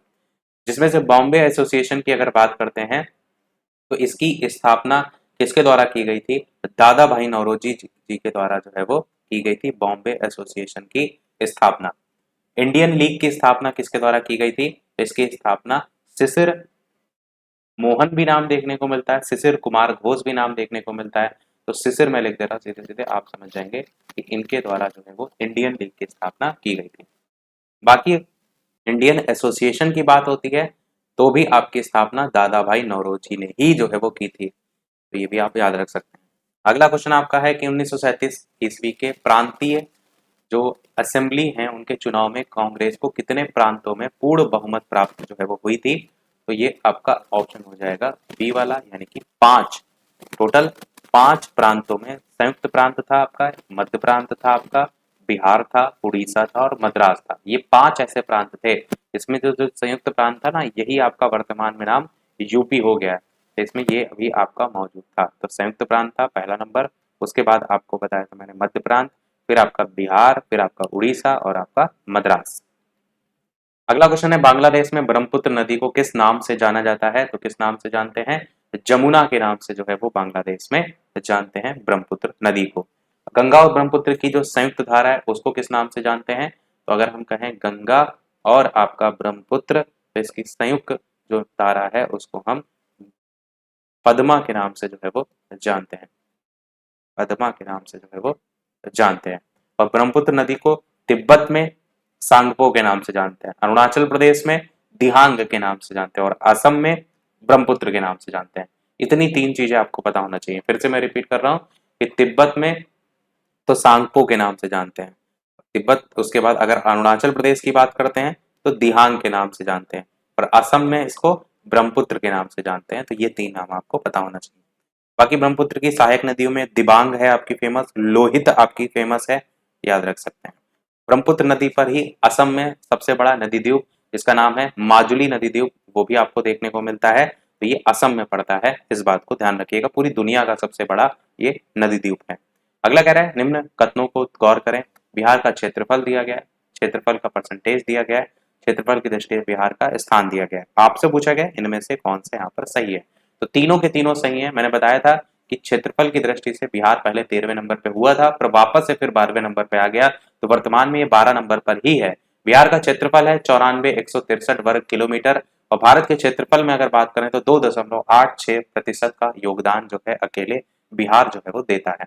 जिसमें से बॉम्बे एसोसिएशन की अगर बात करते हैं तो इसकी स्थापना किसके द्वारा की गई थी? दादा भाई नौरोजी जी के द्वारा जो है वो की गई थी बॉम्बे एसोसिएशन की स्थापना। इंडियन लीग की स्थापना किसके द्वारा की गई थी? इसकी स्थापना शिशिर मोहन भी नाम देखने को मिलता है, शिशिर कुमार घोष भी नाम देखने को मिलता है। तो शिशिर में लिख दे रहा, सीधे सीधे आप समझ जाएंगे कि इनके द्वारा जो है वो इंडियन लीग की स्थापना की गई थी। बाकी इंडियन एसोसिएशन की बात होती है तो भी आपकी स्थापना दादा भाई नौरोजी ने ही जो है वो की थी, तो ये भी आप याद रख सकते हैं। अगला क्वेश्चन आपका है कि 1937 ईस्वी के प्रांतीय जो असेंबली हैं उनके चुनाव में कांग्रेस को कितने प्रांतों में पूर्ण बहुमत प्राप्त जो है वो हुई थी? तो ये आपका ऑप्शन हो जाएगा बी वाला, यानी कि 5। टोटल 5 प्रांतों में संयुक्त प्रांत था आपका, मध्य प्रांत था आपका, बिहार था, उड़ीसा था और मद्रास था। ये 5 ऐसे प्रांत थे। इसमें जो संयुक्त प्रांत था ना यही आपका वर्तमान में नाम यूपी हो गया है। तो इसमें ये अभी आपका मौजूद था। तो संयुक्त प्रांत था पहला नंबर, उसके बाद आपको बताया था मैंने मध्य प्रांत, फिर आपका बिहार, फिर आपका उड़ीसा और आपका मद्रास। अगला क्वेश्चन है, बांग्लादेश में ब्रह्मपुत्र नदी को किस नाम से जाना जाता है? तो किस नाम से जानते हैं? जमुना के नाम से जो है वो बांग्लादेश में जानते हैं ब्रह्मपुत्र नदी को। गंगा और ब्रह्मपुत्र की जो संयुक्त धारा है उसको किस नाम से जानते हैं? तो अगर हम कहें गंगा और आपका ब्रह्मपुत्र, तो इसकी संयुक्त जो धारा है उसको हम पद्मा के नाम से जो है वो जानते हैं। पद्मा के नाम से जो है वो जानते हैं। और ब्रह्मपुत्र नदी को तिब्बत में सांगपो के नाम से जानते हैं, अरुणाचल प्रदेश में दिहांग के नाम से जानते हैं और असम में ब्रह्मपुत्र के नाम से जानते हैं। इतनी तीन चीजें आपको पता होना चाहिए। फिर से मैं रिपीट कर रहा हूँ कि तिब्बत में तो सांगपो के नाम से जानते हैं तिब्बत, उसके बाद अगर अरुणाचल प्रदेश की बात करते हैं तो दिहांग के नाम से जानते हैं और असम में इसको ब्रह्मपुत्र के नाम से जानते हैं। तो ये तीन नाम आपको पता होना चाहिए। बाकी ब्रह्मपुत्र की सहायक नदियों में दिबांग है आपकी फेमस, लोहित आपकी फेमस है, याद रख सकते हैं। ब्रह्मपुत्र नदी पर ही असम में सबसे बड़ा नदी द्वीप जिसका नाम है माजुली नदी द्वीप, वो भी आपको देखने को मिलता है। तो ये असम में पड़ता है, इस बात को ध्यान रखिएगा। पूरी दुनिया का सबसे बड़ा ये नदी द्वीप है। अगला कह रहा है, निम्न कथनों को गौर करें। बिहार का क्षेत्रफल दिया गया है, क्षेत्रफल का परसेंटेज दिया गया है, क्षेत्रफल की दृष्टि से बिहार का स्थान दिया गया है। आपसे पूछा गया इनमें से कौन से यहाँ पर सही है? तो तीनों के तीनों सही है। मैंने बताया था कि क्षेत्रफल की दृष्टि से बिहार पहले 13वें नंबर पे हुआ था, पर वापस से फिर 12वें नंबर पे आ गया, तो वर्तमान में ये 12 नंबर पर ही है। बिहार का क्षेत्रफल है 94,163 वर्ग किलोमीटर और भारत के क्षेत्रफल में अगर बात करें तो 2.86% का योगदान जो है अकेले बिहार जो है वो देता है।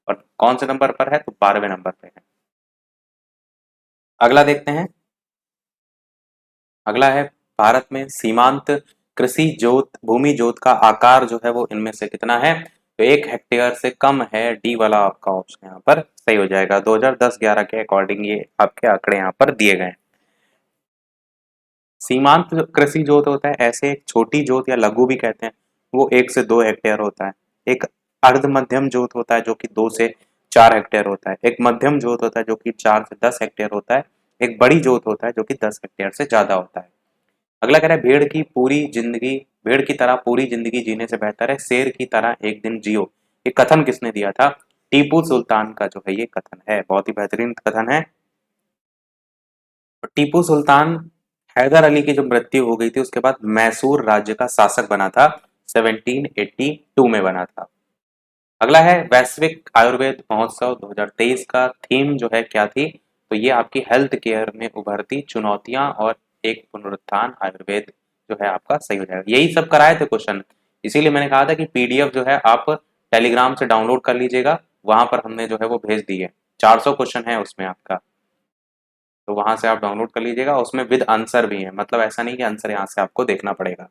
और कौन से नंबर पर है? तो 12वें नंबर पे है। अगला देखते हैं। अगला है, भारत में सीमांत कृषि जोत भूमि जोत का आकार जो है वो इनमें से कितना है? तो 1 हेक्टेयर से कम है। डी वाला आपका ऑप्शन यहाँ पर सही हो जाएगा। 2010-11 के अकॉर्डिंग ये आपके आंकड़े यहाँ पर दिए गए हैं। सीमांत जो कृषि जोत होता है, ऐसे एक छोटी जोत या लघु भी कहते हैं, वो 1 से 2 हेक्टेयर होता है। एक अर्ध मध्यम जोत होता है जो कि 2 से 4 हेक्टेयर होता है। एक मध्यम जोत होता है जो कि 4 से 10 हेक्टेयर होता है। एक बड़ी जोत होता है जो कि 10 हेक्टेयर से ज्यादा होता है। अगला कह रहा है, भेड़ की तरह पूरी जिंदगी जीने से बेहतर है शेर की तरह एक दिन जियो। ये कथन किसने दिया था? टीपू सुल्तान का जो है ये कथन है। बहुत ही बेहतरीन कथन है। टीपू सुल्तान हैदर अली की जो मृत्यु हो गई थी उसके बाद मैसूर राज्य का शासक बना था, 1782 में बना था। अगला है, वैश्विक आयुर्वेद महोत्सव 2023 का थीम जो है क्या थी? तो ये आपकी हेल्थ केयर में उभरती चुनौतियां और एक पुनरुत्थान आयुर्वेद जो है आपका सही हो जाएगा। यही सब कराए थे क्वेश्चन, इसीलिए मैंने कहा था कि पीडीएफ जो है आप टेलीग्राम से डाउनलोड कर लीजिएगा। वहां पर हमने जो है वो भेज दी है। 400 क्वेश्चन है उसमें आपका, तो वहां से आप डाउनलोड कर लीजिएगा। उसमें विद आंसर भी है, मतलब ऐसा नहीं कि आंसर यहाँ से आपको देखना पड़ेगा।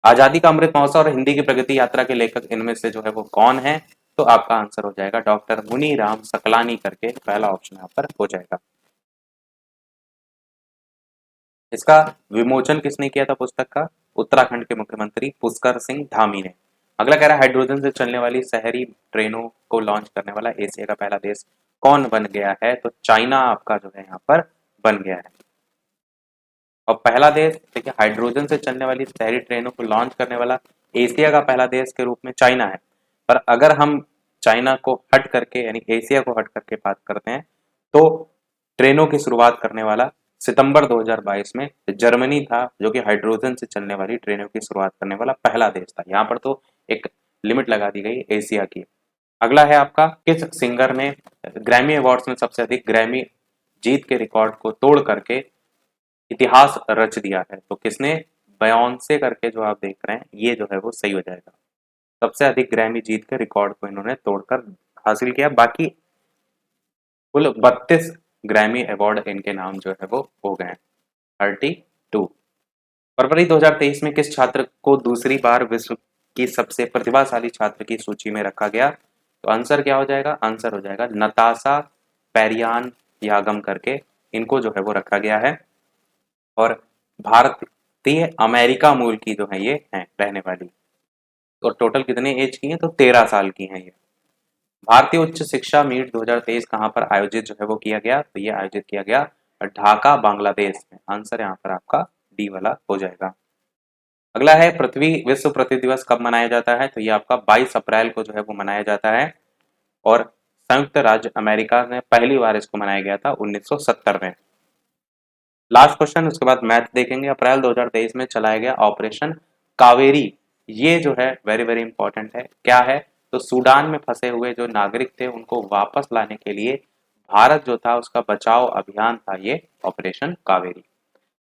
आजादी का अमृत महोत्सव और हिंदी की प्रगति यात्रा के लेखक इनमें से जो है वो कौन है? तो आपका आंसर हो जाएगा डॉक्टर मुनी राम सकलानी करके, पहला ऑप्शन यहाँ पर हो जाएगा। इसका विमोचन किसने किया था पुस्तक का? उत्तराखंड के मुख्यमंत्री पुष्कर सिंह धामी ने। अगला कह रहा है, हाइड्रोजन से चलने वाली शहरी ट्रेनों को लॉन्च करने वाला एशिया का पहला देश कौन बन गया है? तो चाइना आपका जो है यहाँ पर बन गया है। और पहला देश देखिए, हाइड्रोजन से चलने वाली शहरी ट्रेनों को लॉन्च करने वाला एशिया का पहला देश के रूप में चाइना है। पर अगर हम चाइना को हट करके यानी एशिया को हट करके बात करते हैं तो ट्रेनों की शुरुआत करने वाला सितंबर 2022 में जर्मनी था, जो कि हाइड्रोजन से चलने वाली ट्रेनों की शुरुआत करने वाला पहला देश था। यहाँ पर तो एक लिमिट लगा दी गई एशिया की। अगला है आपका, किस सिंगर ने ग्रैमी अवार्ड्स में सबसे अधिक ग्रैमी जीत के रिकॉर्ड को तोड़ करके इतिहास रच दिया है? तो किसने? बयोंसे करके जो आप देख रहे हैं ये जो है वो सही हो जाएगा। सबसे अधिक ग्रैमी जीत के रिकॉर्ड को इन्होंने तोड़कर हासिल किया। बाकी कुल 32 ग्रैमी अवार्ड इनके नाम जो है वो हो गए हैं, 32। फरवरी 2023 में किस छात्र को दूसरी बार विश्व की सबसे प्रतिभाशाली छात्र की सूची में रखा गया? तो आंसर क्या हो जाएगा? आंसर हो जाएगा नताशा पेरियान यागम करके, इनको जो है वो रखा गया है। और भारतीय अमेरिका मूल की जो है ये हैं रहने वाली। और टोटल कितने एज की हैं? तो 13 साल की हैं ये। भारतीय उच्च शिक्षा मीट 2023 कहाँ पर आयोजित जो है वो किया गया? तो ये आयोजित किया गया ढाका बांग्लादेश में। आंसर यहाँ पर आपका डी वाला हो जाएगा। अगला है, पृथ्वी विश्व पृथ्वी दिवस कब मनाया जाता है? तो ये आपका 22 अप्रैल को जो है वो मनाया जाता है। और संयुक्त राज्य अमेरिका में पहली बार इसको मनाया गया था 1970 में। लास्ट क्वेश्चन, उसके बाद मैथ देखेंगे। अप्रैल 2023 में चलाया गया ऑपरेशन कावेरी, ये जो है वेरी वेरी इंपॉर्टेंट है। क्या है? तो सूडान में फंसे हुए जो नागरिक थे उनको वापस लाने के लिए भारत जो था उसका बचाव अभियान था ये ऑपरेशन कावेरी।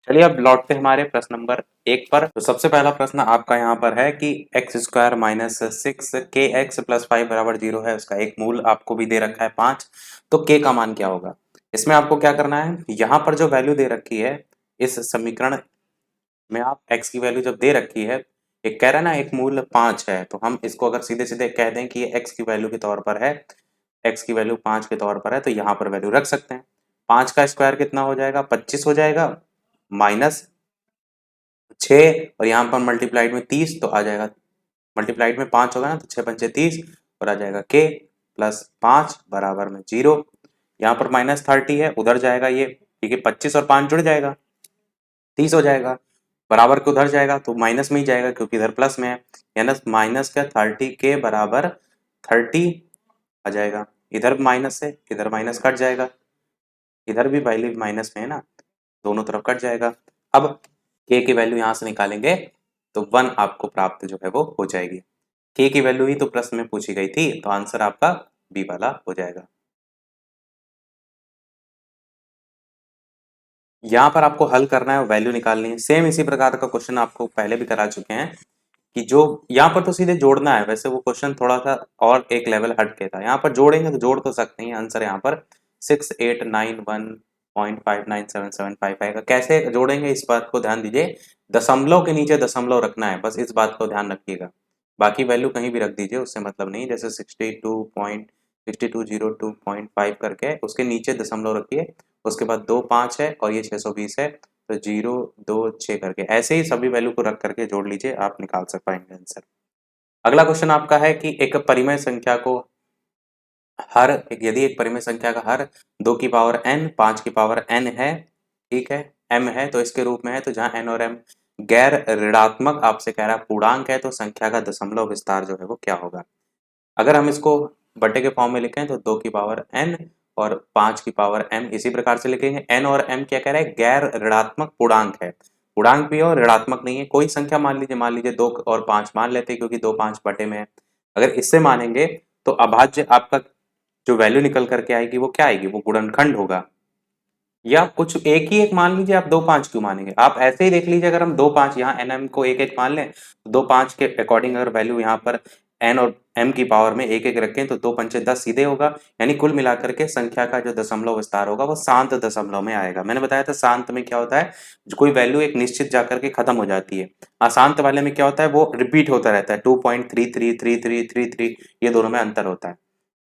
चलिए अब लौटते हैं हमारे प्रश्न नंबर 1 पर। तो सबसे पहला प्रश्न आपका यहाँ पर है कि एक्स स्क्वायर माइनस 6 के एक्स प्लस 5 बराबर 0 है, उसका एक मूल आपको भी दे रखा है 5, तो के का मान क्या होगा? इसमें आपको क्या करना है, यहाँ पर जो वैल्यू दे रखी है इस समीकरण में, आप एक्स की वैल्यू जब दे रखी है, एक कह रहा है ना एक मूल 5 है, तो हम इसको अगर सीधे सीधे कह दें कि ये एक्स की वैल्यू के तौर पर है, एक्स की वैल्यू 5 के तौर पर है, तो यहाँ पर वैल्यू रख सकते हैं। 5 का स्क्वायर कितना हो जाएगा? 25 हो जाएगा, माइनस 6 और यहाँ पर मल्टीप्लाइड में 30, तो आ जाएगा, मल्टीप्लाइड में 5 होगा ना, तो 6 पंचे 30 और आ जाएगा के प्लस 5 बराबर में 0। यहाँ पर माइनस 30 है, उधर जाएगा ये, ठीक है, 25 और 5 जुड़ जाएगा, 30 हो जाएगा, बराबर के उधर जाएगा तो माइनस में ही जाएगा क्योंकि इधर प्लस में है, यानी माइनस का 30 के बराबर 30 आ जाएगा। इधर माइनस है, इधर माइनस कट जाएगा, इधर भी वैल्यू माइनस में है ना, दोनों तरफ कट जाएगा। अब के की वैल्यू यहां से निकालेंगे तो 1 आपको प्राप्त जो है वो हो जाएगी। के की वैल्यू ही तो प्रश्न में पूछी गई थी, तो आंसर आपका बी वाला हो जाएगा। यहाँ पर आपको हल करना है, वैल्यू निकालनी है। सेम इसी प्रकार का क्वेश्चन आपको पहले भी करा चुके हैं कि जो यहाँ पर तो सीधे जोड़ना है, वैसे वो क्वेश्चन थोड़ा सा और एक लेवल हट के था। यहाँ पर जोड़ेंगे तो जोड़ तो सकते हैं, आंसर यहाँ पर 6891.597755 आएगा। कैसे जोड़ेंगे इस बात को ध्यान दीजिए, दशमलव के नीचे दशमलव रखना है, बस इस बात को ध्यान रखिएगा। बाकी वैल्यू कहीं भी रख दीजिए, उससे मतलब नहीं, जैसे 62.62025 करके उसके नीचे दशमलव रखिए, उसके बाद 2 5 है और ये 620 है, तो 0 2 6 करके ऐसे ही सभी वैल्यू को रख करके जोड़ लीजिए, आप निकाल सक पाएंगे आंसर। अगला क्वेश्चन आपका है कि एक परिमेय संख्या को यदि एक परिमेय संख्या का हर 2 की पावर n 5 की पावर n है, ठीक है, m है, तो इसके रूप में है, तो जहां n और m गैर ऋणात्मक आपसे कह रहा है पूर्णांक है, तो संख्या का दशमलव विस्तार जो है वो क्या होगा? अगर हम इसको बट्टे के फॉर्म में लिखें तो 2 की पावर n और 5 की पावर m इसी प्रकार से लिखेंगे। n और m क्या कह रहा है? गैर ऋणात्मक पूर्णांक है, पूर्णांक भी है और ऋणात्मक नहीं है। कोई संख्या मान लीजिए 2 और 5 मान लेते हैं क्योंकि 2 5 बटे में है। अगर इससे मानेंगे तो अभाज्य आपका जो वैल्यू निकल करके आएगी वो क्या आएगी? वो गुणनखंड होगा। या कुछ एक ही एक मान लीजिए, आप 2 5 क्यों मानेंगे? आप ऐसे ही देख लीजिए, अगर हम 2 5 यहाँ एन एम को एक एक मान लें, 2 5 के अकॉर्डिंग अगर वैल्यू यहाँ पर एन और एम की पावर में एक एक रखें तो 2 पंचे 10 सीधे होगा, यानी कुल मिलाकर के संख्या का जो दशमलव विस्तार होगा वो शांत दशमलव में आएगा। मैंने बताया था शांत में क्या होता है, जो कोई वैल्यू एक निश्चित जाकर के खत्म हो जाती है। अशांत वाले में क्या होता है, वो रिपीट होता रहता है, 2.333333, ये दोनों में अंतर होता है।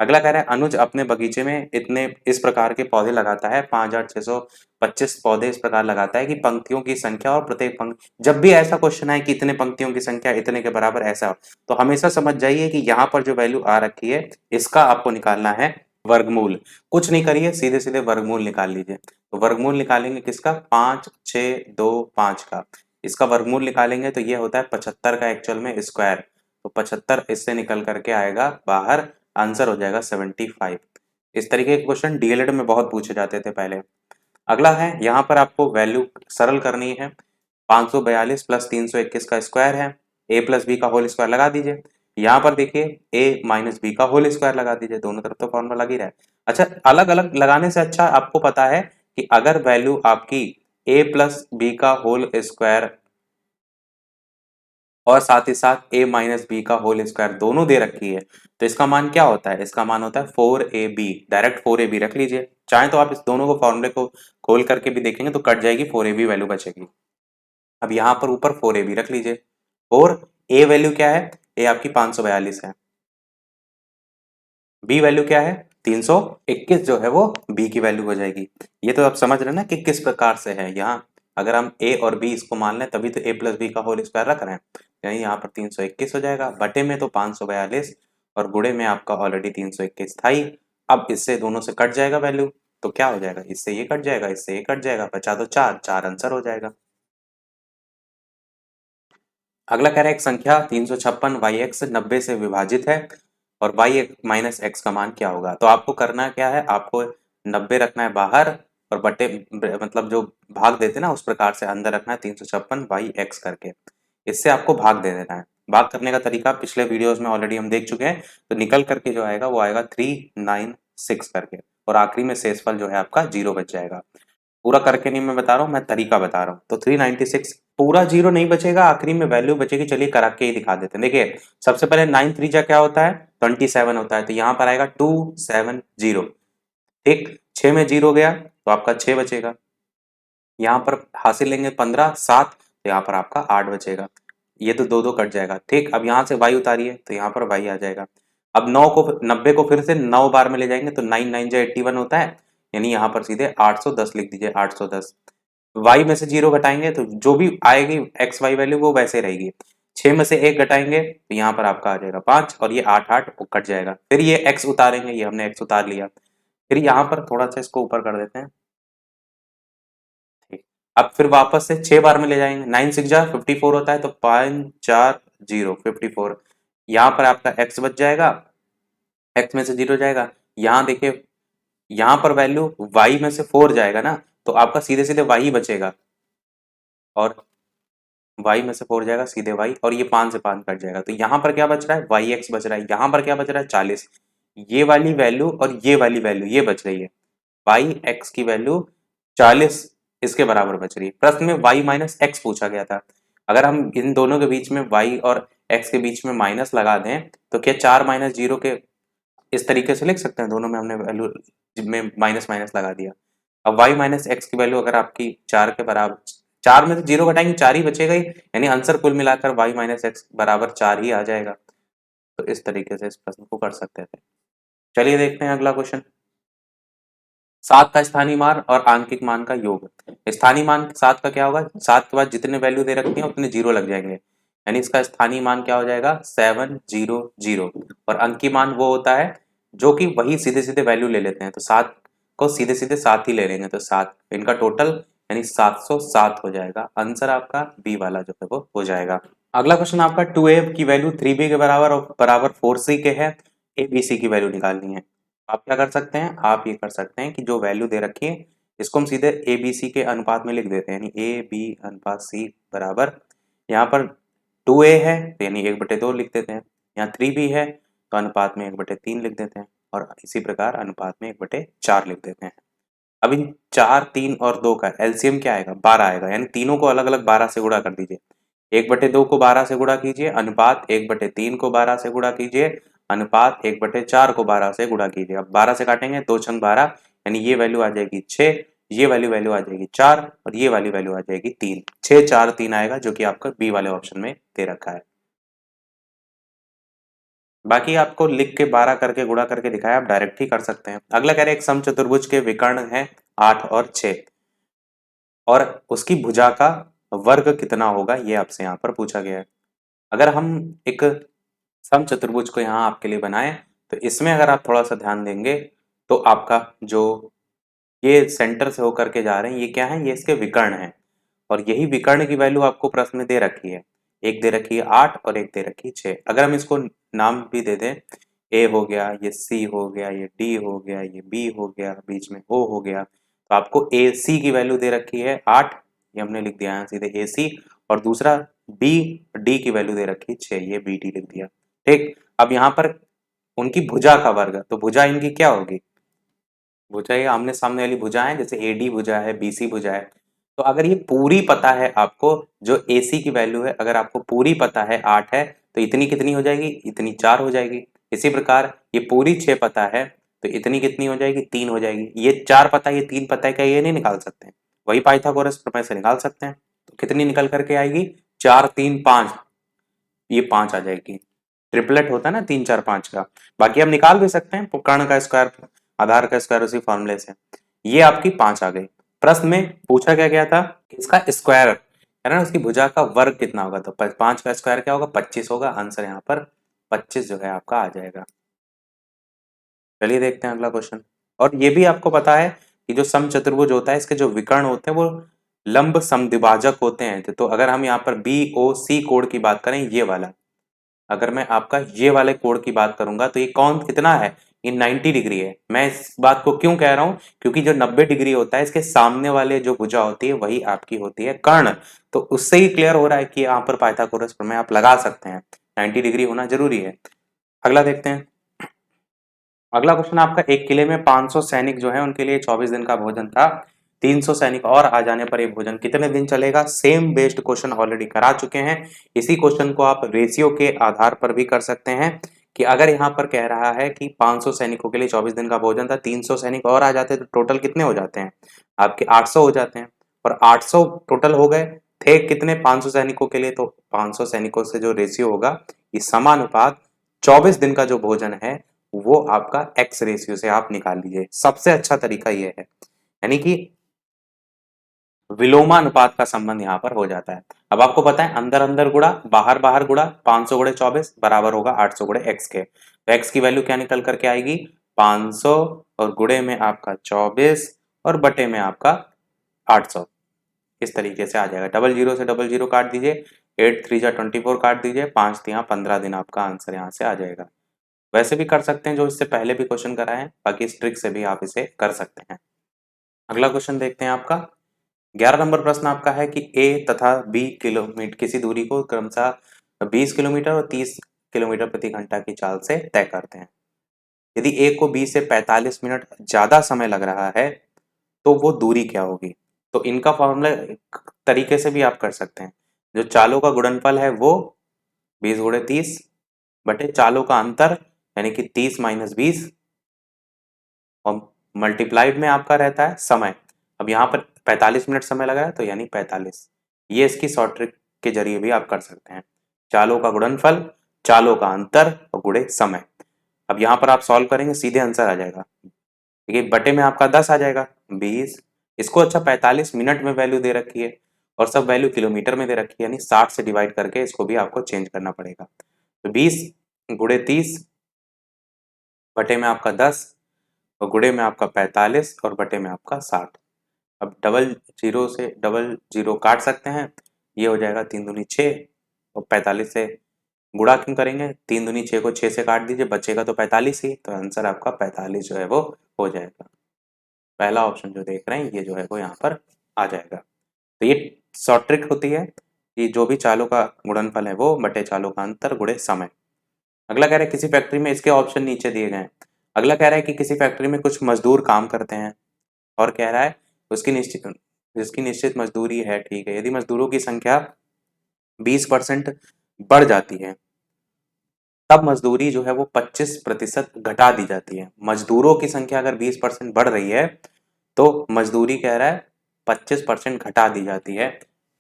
अगला कह रहा है अनुज अपने बगीचे में इतने इस प्रकार के पौधे लगाता है, 5625 पौधे इस प्रकार लगाता है कि पंक्तियों की संख्या और प्रत्येक पंक्ति, जब भी ऐसा क्वेश्चन है कि इतने पंक्तियों की संख्या इतने के बराबर ऐसा, तो हमेशा समझ जाइए कि यहाँ पर जो वैल्यू आ रखी है इसका आपको निकालना है वर्गमूल। कुछ नहीं करिए, सीधे सीधे वर्गमूल निकाल लीजिए। तो वर्गमूल निकालेंगे किसका? 5 6 2 5 का, इसका वर्गमूल निकालेंगे तो ये होता है 75 का एक्चुअल में स्क्वायर, तो 75 इससे निकल करके आएगा बाहर, आंसर हो जाएगा 75। इस तरीके के क्वेश्चन डीएलएड में बहुत पूछे जाते थे पहले। अगला है, यहाँ पर आपको वैल्यू सरल करनी है। 542 प्लस 321 का स्क्वायर है, ए प्लस बी का होल स्क्वायर लगा दीजिए। यहाँ पर देखिए ए माइनस बी का होल स्क्वायर लगा दीजिए, दोनों तरफ तो फॉर्मूला लग ही रहा है। अच्छा, अलग अलग लगाने से अच्छा आपको पता है कि अगर वैल्यू आपकी ए प्लस बी का होल स्क्वायर और साथ ही साथ a माइनस बी का होल स्क्वायर दोनों दे रखी है, तो इसका मान क्या होता है? इसका मान होता है 4ab। डायरेक्ट 4ab रख लीजिए, चाहे तो आप इस दोनों को फॉर्मूले को खोल करके भी देखेंगे तो कट जाएगी, 4ab वैल्यू बचेगी। अब यहाँ पर ऊपर 4ab रख लीजिए, और a वैल्यू क्या है? a आपकी 542 है, b वैल्यू क्या है? 321 जो है वो b की वैल्यू हो जाएगी। ये तो आप समझ रहे हैं ना कि किस प्रकार से है। यहाँ अगर हम a और b इसको मान लें तभी तो a प्लस बी का होल स्क्वायर रख रहे हैं, यानी यहाँ पर 321 हो जाएगा, बटे में तो 542 और गुणे में आपका ऑलरेडी 321 था ही। अब इससे दोनों से कट जाएगा वैल्यू, तो क्या हो जाएगा? इससे ये कट जाएगा, इससे ये कट जाएगा, बचा तो 4 4 आंसर हो जाएगा। अगला कह रहा है एक संख्या 356 वाई एक्स 90 से विभाजित है और वाई माइनस एक्स का मान क्या होगा? तो आपको करना क्या है, आपको 90 रखना है बाहर और बटे मतलब जो भाग देते ना उस प्रकार से अंदर रखना है 356 बाई एक्स करके। इससे आपको भाग दे देना है। भाग करने का तरीका पिछले वीडियोस में ऑलरेडी हम देख चुके हैं। तो निकल करके जो आएगा वो आएगा 396 करके, और आखिरी में शेषफल जो है आपका 0 बच जाएगा। पूरा करके नहीं मैं बता रहा हूँ, मैं तरीका बता रहा हूँ। तो 396 पूरा 0 नहीं बचेगा, आखिरी में वैल्यू बचेगी। चलिए करा के ही दिखा देते हैं। देखिए सबसे पहले 9 3 जा क्या होता है, 27 होता है। तो यहाँ पर आएगा 270। ठीक, 6 में 0 गया तो आपका 6 बचेगा। यहाँ पर हासिल लेंगे 15 7, तो यहाँ पर आपका 8 बचेगा। ये तो दो दो कट जाएगा। ठीक, अब यहाँ से y उतारिए तो यहाँ पर y आ जाएगा। अब 90 को फिर से 9 बार में ले जाएंगे तो 9 9 जा 81 होता है, यानी यहाँ पर सीधे 810 लिख दीजिए। 810 y में से 0 घटाएंगे तो जो भी आएगी एक्स वाई वैल्यू वो वैसे रहेगी। 6 में से 1 घटाएंगे तो यहाँ पर आपका आ जाएगा 5, और ये 8 8 कट जाएगा। फिर ये x उतारेंगे, ये हमने x उतार लिया। फिर यहाँ पर थोड़ा सा इसको ऊपर कर देते हैं। ठीक, अब फिर वापस से 6 बार में ले जाएंगे। 9 6 जा 54 होता है, तो 5 4 0 54। यहाँ पर आपका x बच जाएगा, x में से 0 जाएगा। यहाँ देखिए यहाँ पर वैल्यू y में से 4 जाएगा ना, तो आपका सीधे सीधे y ही बचेगा, और y में से 4 जाएगा सीधे y, और ये 5 से 5 कट जाएगा। तो यहाँ पर क्या बच रहा है, yx बच रहा है। यहाँ पर क्या बच रहा है, 40। ये वाली वैल्यू और ये वाली वैल्यू ये बच रही है। yx की वैल्यू 40 इसके बराबर बच रही है। प्रश्न में y माइनस एक्स पूछा गया था। अगर हम इन दोनों के बीच में y और x के बीच में माइनस लगा दें तो क्या 4 माइनस 0 के इस तरीके से लिख सकते हैं। दोनों में हमने वैल्यू में माइनस माइनस लगा दिया। अब y माइनस एक्स की वैल्यू अगर आपकी 4 के बराबर, 4 में से 0 घटाएंगे 4 ही बचेगा ही, यानी आंसर कुल मिलाकर y माइनस एक्स बराबर 4 ही आ जाएगा। तो इस तरीके से इस प्रश्न को कर सकते थे। चलिए देखते हैं अगला क्वेश्चन। 7 का स्थानीय मान और आंकिक मान का योग। स्थानीय मान 7 का क्या होगा, 7 के बाद जितने वैल्यू दे रखी है उतने 0 लग जाएंगे, यानी इसका स्थानीय मान क्या हो जाएगा 700। और अंकीय मान वो होता है जो कि वही सीधे सीधे वैल्यू ले लेते हैं। तो 7 को सीधे सीधे 7 ही ले लेंगे, तो 7 इनका टोटल यानी 707 हो जाएगा। आंसर आपका बी वाला जो है वो हो जाएगा। अगला क्वेश्चन आपका 2a की वैल्यू 3b के बराबर और बराबर 4c के है, abc की वैल्यू निकालनी है। आप क्या कर सकते हैं, आप ये कर सकते हैं कि जो वैल्यू दे रखी है इसको हम सीधे abc के अनुपात में लिख देते हैं, यानी a b अनुपात c बराबर, यहाँ पर 2a है तो यानी 1/2 लिख देते हैं, यहाँ 3b है तो अनुपात में 1/3 लिख देते हैं, और इसी प्रकार अनुपात में 1/4 लिख देते हैं। अब इन 4 3 और 2 का एलसीएम क्या आएगा, 12 आएगा, यानी तीनों को अलग अलग 12 से गुणा कर दीजिए। 1/2 को 12 से गुणा कीजिए, अनुपात 1/3 को 12 से गुणा कीजिए, अनुपात 1/4 को 12 से गुणा कीजिए। अब 12 से काटेंगे 2 छंग 12, यानी ये वैल्यू आ जाएगी 6, ये वाली वैल्यू आ जाएगी 4, और ये वाली वैल्यू आ जाएगी 3। 6 4 3 आएगा, जो कि आपका बी वाले ऑप्शन में दे रखा है। बाकी आपको लिख के 12 करके गुणा करके दिखाया, आप डायरेक्ट ही कर सकते हैं। अगला कह रहे हैं एक समचतुर्भुज के विकर्ण है 8 और 6, और उसकी भुजा का वर्ग कितना होगा, ये आपसे यहाँ पर पूछा गया है। अगर हम एक समचतुर्भुज को यहाँ आपके लिए बनाएं तो इसमें अगर आप थोड़ा सा ध्यान देंगे तो आपका जो ये सेंटर से होकर के जा रहे हैं ये क्या है, ये इसके विकर्ण हैं, और यही विकर्ण की वैल्यू आपको प्रश्न में दे रखी है। एक दे रखी है 8 और एक दे रखी है 6। अगर हम इसको नाम भी दे दें, ए हो गया, ये सी हो गया, ये डी हो गया, ये बी हो गया, बीच में ओ हो गया, तो आपको ए सी की वैल्यू दे रखी है 8, ये हमने लिख दिया है सीधे ए सी, और दूसरा बी डी की वैल्यू दे रखी है 6, ये बी डी लिख दिया। ठीक, अब यहाँ पर उनकी भुजा का वर्ग, तो भुजा इनकी क्या होगी, भुजा ये आमने सामने वाली भुजा है, जैसे एडी भुजा है, बीसी भुजा है। तो अगर ये पूरी पता है आपको, जो एसी की वैल्यू है अगर आपको पूरी पता है 8 है, तो इतनी कितनी हो जाएगी, इतनी 4 हो जाएगी। इसी प्रकार ये पूरी 6 पता है तो इतनी कितनी हो जाएगी, 3 हो जाएगी। ये 4 पता है, ये 3 पता है, क्या ये नहीं निकाल सकते हैं, वही पाइथागोरस प्रमेय से निकाल सकते हैं। तो कितनी निकल करके आएगी, 4 3 5, ये 5 आ जाएगी। ट्रिपलेट होता है ना 3 4 5 का। बाकी हम निकाल भी सकते हैं, कर्ण का स्क्वायर, आधार का स्क्वायर, उसी फॉर्मूले से। ये आपकी 5 आ गई। प्रश्न में पूछा क्या गया था, इसका स्क्वायर है ना, उसकी भुजा का वर्ग कितना होगा, तो 5 का स्क्वायर क्या होगा, 25 होगा। आंसर यहाँ पर 25 जो है आपका आ जाएगा। चलिए देखते हैं अगला क्वेश्चन। और ये भी आपको पता है कि जो समचतुर्भुज होता है इसके जो विकर्ण होते हैं वो लंब समद्विभाजक होते हैं। तो अगर हम यहाँ पर बी ओ सी कोण की बात करें, ये वाला, अगर मैं आपका ये वाले कोण की बात करूंगा तो ये कौन कितना है, ये 90 डिग्री है। मैं इस बात को क्यों कह रहा हूं, क्योंकि जो 90 डिग्री होता है इसके सामने वाले जो भुजा होती है वही आपकी होती है कर्ण। तो उससे ही क्लियर हो रहा है कि यहाँ पर पाइथागोरस प्रमेय आप लगा सकते हैं, 90 डिग्री होना जरूरी है। अगला देखते हैं। अगला क्वेश्चन आपका, एक किले में 500 सैनिक जो है उनके लिए 24 दिन का भोजन था। 300 सैनिक और आ जाने पर ये भोजन कितने दिन चलेगा? सेम बेस्ड क्वेश्चन ऑलरेडी करा चुके हैं। इसी क्वेश्चन को आप रेशियो के आधार पर भी कर सकते हैं कि अगर यहाँ पर कह रहा है कि 500 सैनिकों के लिए 24 दिन का भोजन था, 300 सैनिक और आ जाते तो टोटल कितने हो जाते हैं? आपके 800 हो जाते हैं। और 800 टोटल हो गए थे कितने? 500 सैनिकों के लिए। तो 500 सैनिकों से जो रेशियो होगा, ये समानुपात 24 दिन का जो भोजन है वो आपका एक्स रेशियो से आप निकाल लीजिए। सबसे अच्छा तरीका ये है, यानी कि विलोमानुपात का संबंध यहां पर हो जाता है। अब आपको पता है अंदर अंदर गुणा बाहर बाहर गुणा, 500 गुणे 24 बराबर होगा 800 गुणे एक्स के। तो एक्स की वैल्यू क्या निकल करके आएगी? 500 और गुणे में आपका 24 और बटे में आपका 800। इस तरीके से आ जाएगा। डबल जीरो से डबल जीरो काट दीजिए, 8 3 जा 24 काट दीजिए, 5 3 15 दिन आपका आंसर यहाँ से आ जाएगा। वैसे भी कर सकते हैं जो इससे पहले भी क्वेश्चन कराए हैं, बाकी इस ट्रिक से भी आप इसे कर सकते हैं। अगला क्वेश्चन देखते हैं आपका। 11 नंबर प्रश्न आपका है कि ए तथा बी किलोमीटर किसी दूरी को क्रमशः 20 किलोमीटर और 30 किलोमीटर प्रति घंटा की चाल से तय करते हैं। यदि ए को बी से 45 मिनट ज्यादा समय लग रहा है तो वो दूरी क्या होगी? तो इनका फॉर्मूला तरीके से भी आप कर सकते हैं। जो चालों का गुणनफल है वो 20 गुणे 30 बटे चालों का अंतर यानी कि 30 माइनस 20 और मल्टीप्लाइड में आपका रहता है समय। अब यहाँ पर 45 मिनट समय लगा है तो यानी 45। ये इसकी शॉर्ट ट्रिक के जरिए भी आप कर सकते हैं। चालों का गुणनफल, चालों का अंतर और गुणे समय। अब यहाँ पर आप सॉल्व करेंगे सीधे आंसर आ जाएगा। देखिए बटे में आपका 10 आ जाएगा, 20 इसको अच्छा 45 मिनट में वैल्यू दे रखी है और सब वैल्यू किलोमीटर में दे रखी है, यानी 60 से डिवाइड करके इसको भी आपको चेंज करना पड़ेगा। तो 20 गुणे 30 बटे में आपका 10 और गुणे में आपका 45 और बटे में आपका 60। अब डबल जीरो से डबल जीरो काट सकते हैं, ये हो जाएगा 3 दूनी 6 और 45 से गुणा क्यों करेंगे? 3 दूनी 6 को 6 से काट दीजिए, बचेगा तो 45 ही। तो आंसर आपका 45 जो है वो हो जाएगा। पहला ऑप्शन जो देख रहे हैं ये जो है वो यहाँ पर आ जाएगा। तो ये शॉर्ट ट्रिक होती है कि जो भी चालों का गुणनफल है वो बटे चालों का अंतर गुणे समय। अगला कह रहा है किसी फैक्ट्री में, इसके ऑप्शन नीचे दिए गए हैं। अगला कह रहा है कि किसी फैक्ट्री में कुछ मजदूर काम करते हैं और कह रहा है जिसकी निश्चित मजदूरी है, ठीक है, यदि मजदूरों की संख्या 20% बढ़ जाती है तब मजदूरी जो है वो 25% घटा दी जाती है। मजदूरों की संख्या अगर 20% बढ़ रही है तो मजदूरी कह रहा है 25% घटा दी जाती है।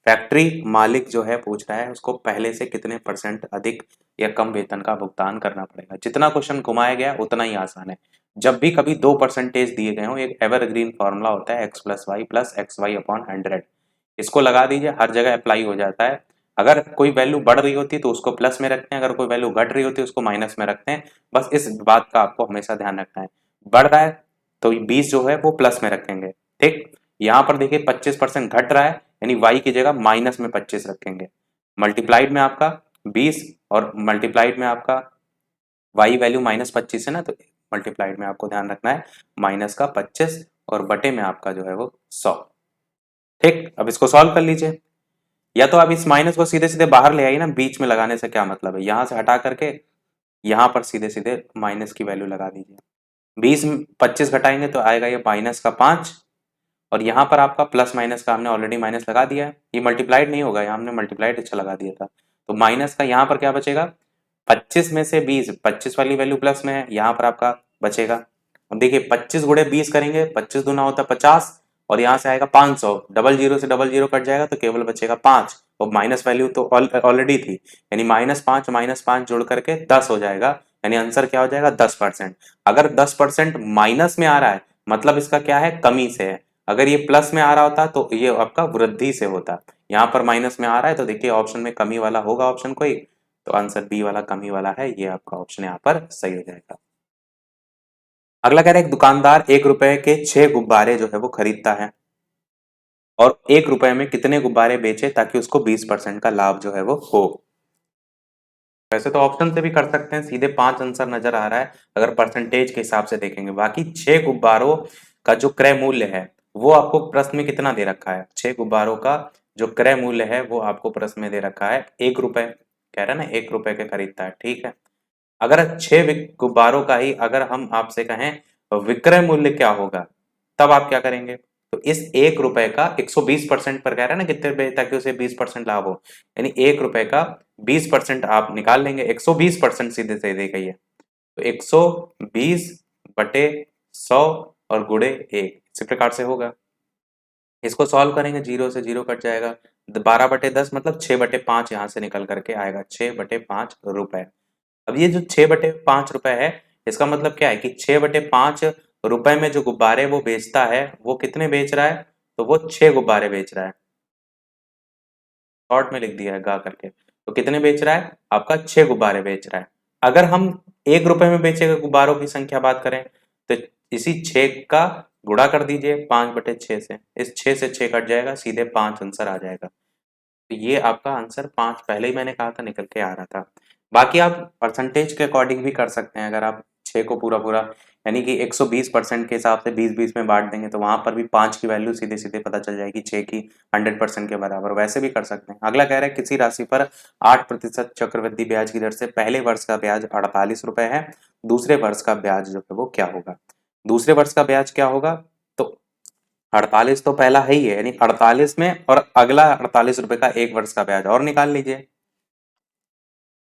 फैक्ट्री मालिक जो है पूछ रहा है उसको पहले से कितने परसेंट अधिक या कम वेतन का भुगतान करना पड़ेगा। जितना क्वेश्चन घुमाया गया उतना ही आसान है। जब भी कभी 2% दिए गए हो, एक एवरग्रीन फॉर्मूला होता है x प्लस वाई अपॉन 100। इसको लगा दीजिए, हर जगह अप्लाई हो जाता है। अगर कोई वैल्यू बढ़ रही होती है तो उसको प्लस में रखते हैं, अगर कोई वैल्यू घट रही होती है उसको माइनस में रखते हैं। बस इस बात का आपको हमेशा ध्यान रखना है। बढ़ रहा है तो 20 जो है वो प्लस में रखेंगे, ठीक। यहाँ पर देखिए 25% घट रहा है यानी y की जगह माइनस में 25 रखेंगे। मल्टीप्लाइड में आपका 20 और मल्टीप्लाइड में आपका y वैल्यू -25 है ना, तो मल्टीप्लाइड में आपको ध्यान रखना है माइनस का 25 और बटे में आपका जो है वो 100, ठीक। अब इसको सॉल्व कर लीजिए। या तो आप इस माइनस को सीधे सीधे बाहर ले आइए ना, बीच में लगाने से क्या मतलब है, यहां से हटा करके यहां पर सीधे सीधे माइनस की वैल्यू लगा दीजिए। 20 में 25 घटाएंगे तो आएगा ये माइनस का 5 और यहाँ पर आपका प्लस माइनस का हमने ऑलरेडी माइनस लगा दिया है, ये मल्टीप्लाइड नहीं होगा, यहाँ हमने मल्टीप्लाइड अच्छा लगा दिया था। तो माइनस का यहाँ पर क्या बचेगा? 25 में से 20, 25 वाली वैल्यू प्लस में है, यहाँ पर आपका बचेगा। अब देखिए 25 गुणे 20 करेंगे, 25 दूना होता है 50 और यहाँ से आएगा 500। डबल जीरो से डबल जीरो कट जाएगा तो केवल बचेगा 5 और माइनस वैल्यू तो ऑलरेडी थी, यानी -5 जोड़ करके 10 हो जाएगा, यानी आंसर क्या हो जाएगा? 10%। अगर 10% माइनस में आ रहा है मतलब इसका क्या है? कमी से है। अगर ये प्लस में आ रहा होता तो ये आपका वृद्धि से होता। यहाँ पर माइनस में आ रहा है तो देखिए ऑप्शन में कमी वाला होगा ऑप्शन कोई, तो आंसर बी वाला कमी वाला है, ये आपका ऑप्शन यहाँ पर सही हो जाएगा। अगला कह रहा है एक दुकानदार 1 रुपए के 6 गुब्बारे जो है वो खरीदता है और 1 रुपए में कितने गुब्बारे बेचे ताकि उसको 20% का लाभ जो है वो हो। वैसे तो ऑप्शन से भी कर सकते हैं, सीधे 5 आंसर नजर आ रहा है अगर परसेंटेज के हिसाब से देखेंगे। बाकी 6 गुब्बारों का जो क्रय मूल्य है वो आपको प्रश्न में कितना दे रखा है। 6 गुब्बारों का जो क्रय मूल्य है वो आपको प्रश्न में दे रखा है 1 रुपए, कह रहा है ना 1 रुपए के खरीदता है, ठीक है। अगर 6 गुब्बारों का ही अगर हम आपसे कहें विक्रय मूल्य क्या होगा, तब आप क्या करेंगे। तो इस 1 रुपए का 120% पर कह रहा है ना कितने रुपए, ताकि उसे 20% लाभ हो, यानी 1 रुपए का 20% आप निकाल लेंगे। 120% सीधे से दे गई है, तो 120/100 और गुणे 1, इसी प्रकार से होगा। इसको सॉल्व करेंगे, 0 से 0 कट जाएगा, 12/10 मतलब 6/5 यहाँ से निकल करके आएगा 6/5 रुपए। अब ये जो 6/5 रुपए है, इसका मतलब क्या है कि 6/5 रुपए में जो गुब्बारे वो बेचता है वो कितने बेच रहा है, तो वो 6 गुब्बारे बेच रहा है। शॉर्ट में लिख दिया है गा करके, तो कितने बेच रहा है, आपका 6 गुब्बारे बेच रहा है। अगर हम 1 रुपए में बेचे गए गुब्बारों की संख्या बात करें, तो इसी 6 का गुणा कर दीजिए 5/6 से, इस 6 से 6 कट जाएगा, सीधे 5 आंसर आ जाएगा। तो ये आपका आंसर 5 पहले ही मैंने कहा था निकल के आ रहा था। बाकी आप परसेंटेज के अकॉर्डिंग भी कर सकते हैं। अगर आप 6 को पूरा पूरा यानी कि 120% के हिसाब से 20-20 में बांट देंगे, तो वहां पर भी 5 की वैल्यू सीधे सीधे पता चल जाएगी 6 की 100% के बराबर। वैसे भी कर सकते हैं। अगला कह रहा है किसी राशि पर 8% चक्रवृद्धि ब्याज की दर से पहले वर्ष का ब्याज 48 रुपए है, दूसरे वर्ष का ब्याज जो है वो क्या होगा। दूसरे वर्ष का ब्याज क्या होगा, तो 48 तो पहला है ही है, यानी 48 में और अगला 48 रुपए का 1 वर्ष का ब्याज और निकाल लीजिए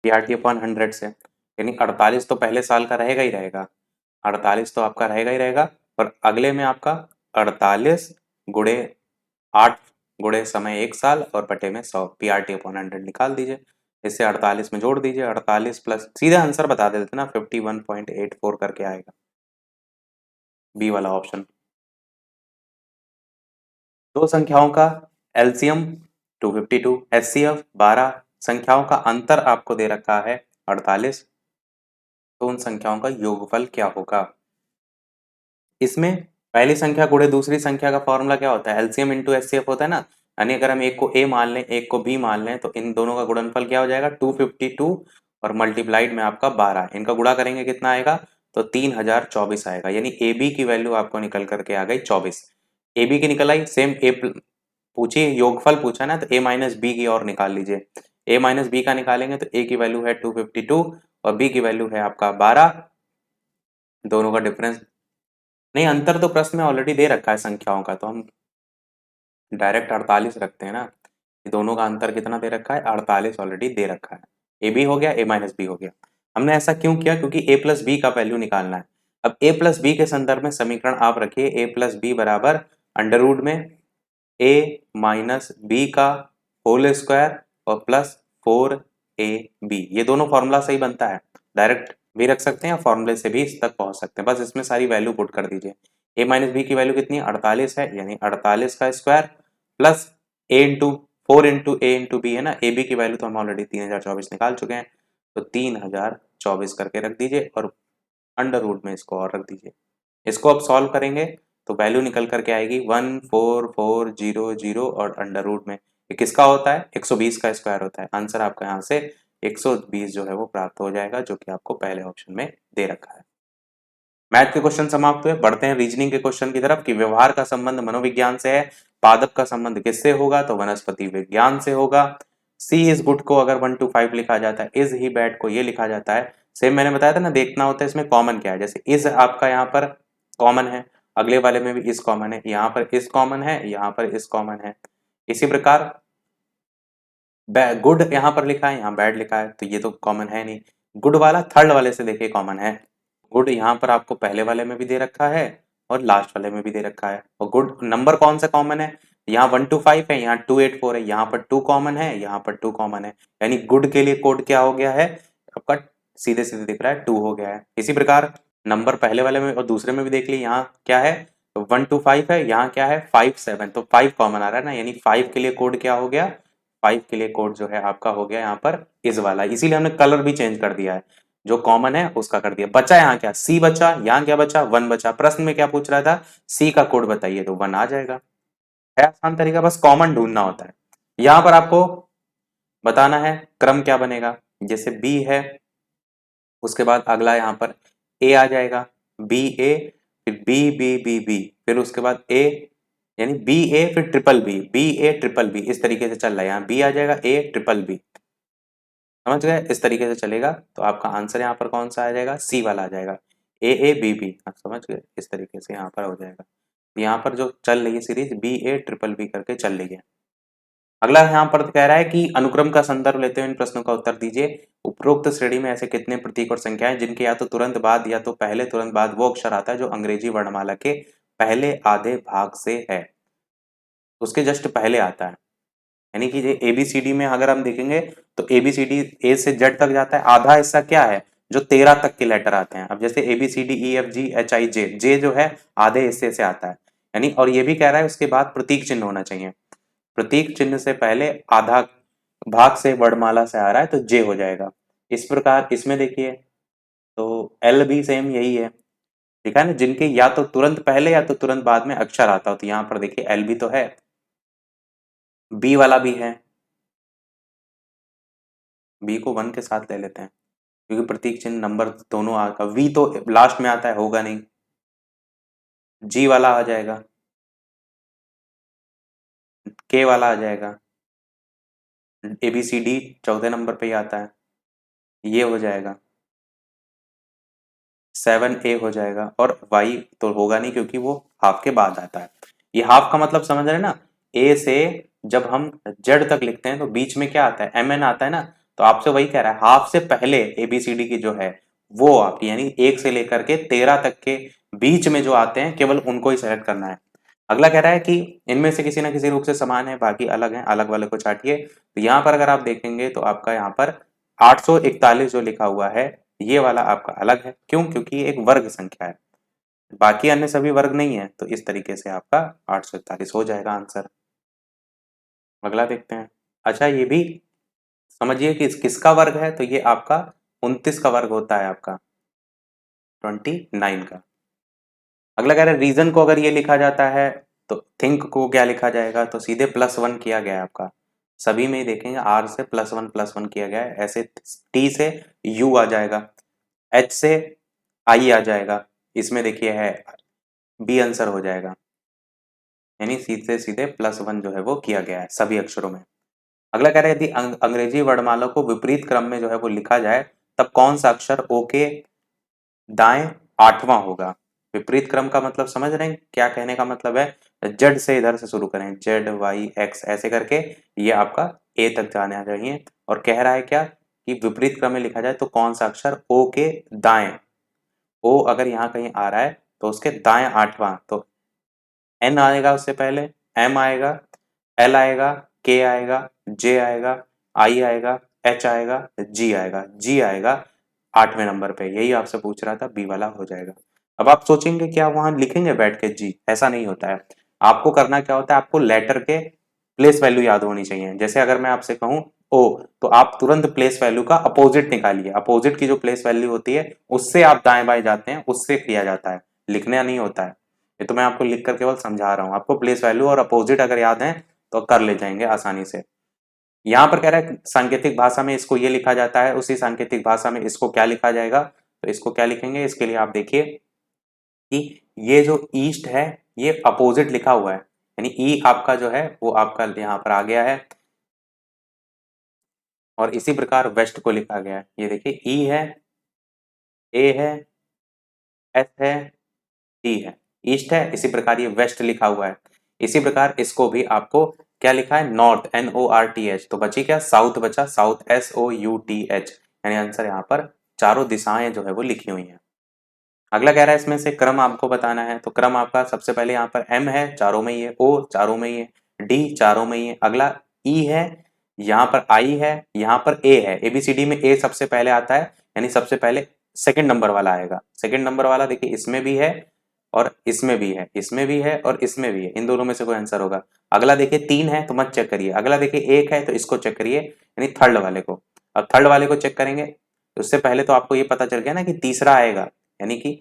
PRT/100 से, यानी 48 तो पहले साल का रहेगा ही रहेगा, 48 तो आपका रहेगा ही रहेगा, और अगले में आपका 48 गुणे 8 गुणे समय 1 साल और बटे में 100, PRT/100 निकाल दीजिए। इससे 48 में जोड़ दीजिए, 48 प्लस सीधा आंसर बता देते ना 51.84 करके आएगा, बी वाला ऑप्शन। दो संख्याओं का एलसीएम 252, एचसीएफ 12, संख्याओं का अंतर आपको दे रखा है 48, तो उन संख्याओं का योगफल क्या होगा। इसमें पहली संख्या गुणे दूसरी संख्या का फॉर्मूला क्या होता है, एलसीएम इंटू एचसीएफ होता है ना। यानी अगर हम एक को ए मान लें एक को बी मान लें, तो इन दोनों का गुणनफल क्या हो जाएगा 252 और मल्टीप्लाइड में आपका 12, इनका गुणा करेंगे कितना आएगा, तो 3024 आएगा। यानी ए बी की वैल्यू आपको निकल करके आ गई 24, ए बी की निकल आई। सेम ए पूछिए योगफल पूछा ना, तो ए माइनस बी की और निकाल लीजिए। ए माइनस बी का निकालेंगे तो ए की वैल्यू है 252 और बी की वैल्यू है आपका 12, दोनों का डिफरेंस नहीं, अंतर तो प्रश्न में ऑलरेडी दे रखा है संख्याओं का, तो हम डायरेक्ट 48 रखते हैं ना। ये दोनों का अंतर कितना दे रखा है, 48 ऑलरेडी दे रखा है। ए बी हो गया, ए माइनस बी हो गया। हमने ऐसा क्यों किया, क्योंकि ए प्लस बी का वैल्यू निकालना है। अब ए प्लस बी के संदर्भ में समीकरण आप रखिए, ए प्लस बी बराबर अंडर रूट में ए माइनस बी का होल स्क्वायर और प्लस 4ab, ये दोनों फॉर्मूला से ही बनता है। डायरेक्ट भी रख सकते हैं, फॉर्मूले से भी इस तक पहुंच सकते हैं। बस इसमें सारी वैल्यू पुट कर दीजिए। ए माइनस बी की वैल्यू कितनी है, 48 है, यानी 48 का स्क्वायर प्लस ए इंटू 4 इंटू ए इंटू बी है ना। ए बी की वैल्यू तो हम ऑलरेडी 3024 निकाल चुके हैं, तो 3024 करके रख दीजिए और अंडर रूट में इसको और रख दीजिए। इसको अब सॉल्व करेंगे तो वैल्यू निकल करके आएगी 14400 और अंडर रूट में ये किसका होता है, 120 का स्क्वायर होता है। आंसर आपका यहाँ से 120 जो है वो प्राप्त हो जाएगा, जो कि आपको पहले ऑप्शन में दे रखा है। मैथ के क्वेश्चन समाप्त हुए, बढ़ते हैं रीजनिंग के क्वेश्चन की तरफ कि व्यवहार का संबंध मनोविज्ञान से है, पादप का संबंध किससे होगा, तो वनस्पति विज्ञान से होगा। सी इज गुड को अगर 1 to 5 लिखा जाता है, इज ही बैड को ये लिखा जाता है। सेम मैंने बताया था ना, देखना होता है इसमें कॉमन क्या है। जैसे इज आपका यहाँ पर कॉमन है, अगले वाले में भी इज कॉमन है, यहाँ पर इज कॉमन है, यहाँ पर इज कॉमन है। इसी प्रकार गुड यहाँ पर लिखा है, यहाँ बैड लिखा है, तो ये तो कॉमन है नहीं। गुड वाला थर्ड वाले से देखिए कॉमन है। गुड यहाँ पर आपको पहले वाले में भी दे रखा है और लास्ट वाले में भी दे रखा है। और गुड नंबर कौन सा कॉमन है, यहाँ 1 to 5 है, यहाँ 284 है, यहाँ पर 2 कॉमन है, यहाँ पर 2 कॉमन है। यानी गुड के लिए कोड क्या हो गया है आपका, सीधे सीधे दिख रहा है 2 हो गया है। इसी प्रकार नंबर पहले वाले में और दूसरे में भी देख ली, यहाँ क्या है 1 to 5 है, यहाँ क्या है 5 7, तो 5 कॉमन आ रहा है ना। यानी 5 के लिए कोड क्या हो गया, 5 के लिए कोड जो है आपका हो गया यहाँ पर इस वाला। इसीलिए हमने कलर भी चेंज कर दिया है, जो कॉमन है उसका कर दिया। बचा यहाँ क्या, सी बचा, यहाँ क्या बचा 1 बचा। प्रश्न में क्या पूछ रहा था, सी का कोड बताइए, तो 1 आ जाएगा। है आसान तरीका, बस कॉमन ढूंढना होता है। यहाँ पर आपको बताना है क्रम क्या बनेगा। जैसे बी है, उसके बाद अगला यहाँ पर ए आ जाएगा, बी ए, फिर बी बी बी बी, फिर उसके बाद ए, यानी बी ए फिर triple B, B A triple B, इस तरीके से चल रहा है। यहाँ बी आ जाएगा, ए ट्रिपल बी, समझ गए, इस तरीके से चलेगा। तो आपका आंसर यहाँ पर कौन सा आ जाएगा, सी वाला आ जाएगा, ए बी बी, आप समझ गए, इस तरीके से यहाँ पर हो जाएगा। यहाँ पर जो चल रही है series B A triple B करके चल रही है। अगला यहाँ पर कह रहा है कि अनुक्रम का संदर्भ लेते हुए इन प्रश्नों का उत्तर दीजिए। उपरोक्त श्रेणी में ऐसे कितने प्रतीक और संख्याएं जिनके या तो तुरंत बाद या तो पहले तुरंत बाद वो अक्षर आता है जो अंग्रेजी वर्णमाला के पहले आधे भाग से है, उसके जस्ट पहले आता है। यानी कि ये एबीसीडी में अगर हम देखेंगे तो एबीसीडी ए से जेड तक जाता है, आधा हिस्सा क्या है, जो 13 तक के लेटर आते हैं। अब जैसे ABCD E F G H I J, J जो है आधे हिस्से से आता है, यानी और ये भी कह रहा है उसके बाद प्रतीक चिन्ह होना चाहिए, प्रतीक चिन्ह से पहले आधा भाग से वर्णमाला से आ रहा है तो जे हो जाएगा। इस प्रकार इसमें देखिए तो एल भी सेम यही है, ठीक है ना, जिनके या तो तुरंत पहले या तो तुरंत बाद में अक्षर आता हो। तो यहाँ पर देखिए एल भी तो है, बी वाला भी है, बी को 1 के साथ ले लेते हैं क्योंकि प्रतीक चिन्ह नंबर दोनों आता, वी तो लास्ट में आता है, होगा नहीं, जी वाला आ जाएगा, के वाला आ जाएगा, एबीसीडी चौथे नंबर पे ही आता है, ये हो जाएगा, 7A हो जाएगा, और वाई तो होगा नहीं क्योंकि वो हाफ के बाद आता है। ये हाफ का मतलब समझ रहे हैं ना, ए से जब हम जेड तक लिखते हैं तो बीच में क्या आता है, एम एन आता है ना, तो आपसे वही कह रहा है हाफ से पहले एबीसीडी की जो है वो आपकी, यानी 1 से लेकर के 13 तक के बीच में जो आते हैं केवल उनको ही सेलेक्ट करना है। अगला कह रहा है कि इनमें से किसी ना किसी रूप से समान है, बाकी अलग है, अलग वाले को छाटिए। तो यहाँ पर अगर आप देखेंगे तो आपका यहाँ पर 841 जो लिखा हुआ है ये वाला आपका अलग है, क्यों, क्योंकि ये एक वर्ग संख्या है, बाकी अन्य सभी वर्ग नहीं है। तो इस तरीके से आपका 841 हो जाएगा आंसर। अगला देखते हैं। अच्छा ये भी समझिए कि किसका वर्ग है, तो ये आपका 29 का वर्ग होता है, आपका 29 का। अगला कह रहा है रीजन को अगर ये लिखा जाता है तो थिंक को क्या लिखा जाएगा, तो सीधे +1 किया गया है आपका, सभी में ही देखेंगे आर से +1 किया गया है, ऐसे टी से यू आ जाएगा, एच से आई आ जाएगा, इसमें देखिए है बी आंसर हो जाएगा, यानी सीधे सीधे +1 जो है वो किया गया है सभी अक्षरों में। अगला कह रहा है यदि अंग्रेजी वर्णमाला को विपरीत क्रम में जो है वो लिखा जाए तब कौन सा अक्षर ओ के दाएं 8वां होगा। विपरीत क्रम का मतलब समझ रहे हैं, क्या कहने का मतलब है, जेड से इधर से शुरू करें, जेड वाई एक्स ऐसे करके ये आपका ए तक जाना चाहिए, और कह रहा है क्या कि विपरीत क्रम में लिखा जाए तो कौन सा अक्षर ओ के दाएं, ओ अगर यहाँ कहीं आ रहा है तो उसके दाएं 8वां, तो एन आएगा उससे पहले, एम आएगा, एल आएगा, के आएगा, जे आएगा, आई आएगा, एच आएगा, जी आएगा 8वें नंबर पे, यही आपसे पूछ रहा था, बी वाला हो जाएगा। अब आप सोचेंगे क्या वहां लिखेंगे बैठ के जी, ऐसा नहीं होता है। आपको करना क्या होता है, आपको लेटर के प्लेस वैल्यू याद होनी चाहिए। जैसे अगर मैं आपसे कहूं ओ, तो आप तुरंत प्लेस वैल्यू का अपोजिट निकालिए, अपोजिट की जो प्लेस वैल्यू होती है उससे आप दाएं बाएं जाते हैं, उससे किया जाता है, लिखना नहीं होता है। ये तो मैं आपको लिख कर केवल समझा रहा हूं, आपको प्लेस वैल्यू और अपोजिट अगर याद है तो कर ले जाएंगे आसानी से। यहाँ पर कह रहा है सांकेतिक भाषा में इसको ये लिखा जाता है, उसी सांकेतिक भाषा में इसको क्या लिखा जाएगा, तो इसको क्या लिखेंगे, इसके लिए आप देखिए कि ये जो ईस्ट है ये अपोजिट लिखा हुआ है, यानी ई आपका जो है वो आपका यहाँ पर आ गया है, और इसी प्रकार वेस्ट को लिखा गया है, ये देखिए ई है, ए है, एस है, टी है, ईस्ट है, इसी प्रकार ये वेस्ट लिखा हुआ है। इसी प्रकार इसको भी आपको क्या लिखा है, नॉर्थ, NORTH, तो बची क्या, साउथ बचा, साउथ SOUTH, यानी आंसर यहाँ पर चारों दिशाएं जो है वो लिखी हुई हैं। अगला कह रहा है इसमें से क्रम आपको बताना है, तो क्रम आपका सबसे पहले यहाँ पर M है, चारों में ही है, O चारों में ही है, D चारों में ही है, अगला E है, यहाँ पर I है, यहाँ पर A है, ABCD में A सबसे पहले आता है, यानी सबसे पहले सेकंड नंबर वाला आएगा। सेकंड नंबर वाला देखिए इसमें भी है और इसमें भी है, इसमें भी है और इसमें भी है, इन दोनों में से कोई आंसर होगा। अगला देखिए 3 है तो मत चेक करिए, अगला देखिए 1 है तो इसको चेक करिए, यानी थर्ड वाले को। अब थर्ड वाले को चेक करेंगे तो उससे पहले तो आपको ये पता चल गया ना कि तीसरा आएगा, यानी कि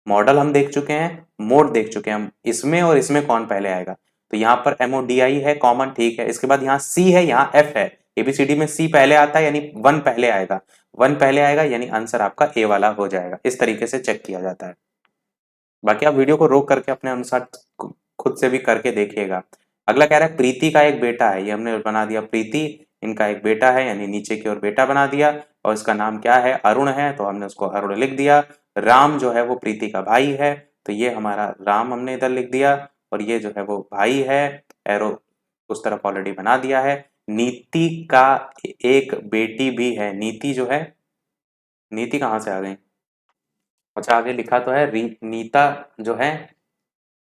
मॉडल हम देख चुके हैं, मोड देख चुके हैं हम, इसमें और इसमें कौन पहले आएगा। तो यहाँ पर MODI है कॉमन, ठीक है, इसके बाद यहाँ C है, यहाँ F है, ABCD में C पहले आता है यानी 1 पहले आएगा, 1 पहले आएगा यानी आंसर आपका A वाला हो जाएगा। इस तरीके से चेक किया जाता है। बाकी आप वीडियो को रोक करके अपने अनुसार खुद से भी करके देखिएगा। अगला कह रहा है प्रीति का एक बेटा है, ये हमने बना दिया प्रीति, इनका एक बेटा है यानी नीचे की ओर बेटा बना दिया, और इसका नाम क्या है, अरुण है, तो हमने उसको अरुण लिख दिया। राम जो है वो प्रीति का भाई है, तो ये हमारा राम हमने इधर लिख दिया, और ये जो है वो भाई है, एरो उस तरफ ऑलरेडी बना दिया है। नीति का एक बेटी भी है, नीति जो है, नीति कहाँ से आ गई, अच्छा आगे लिखा तो है नीता जो है,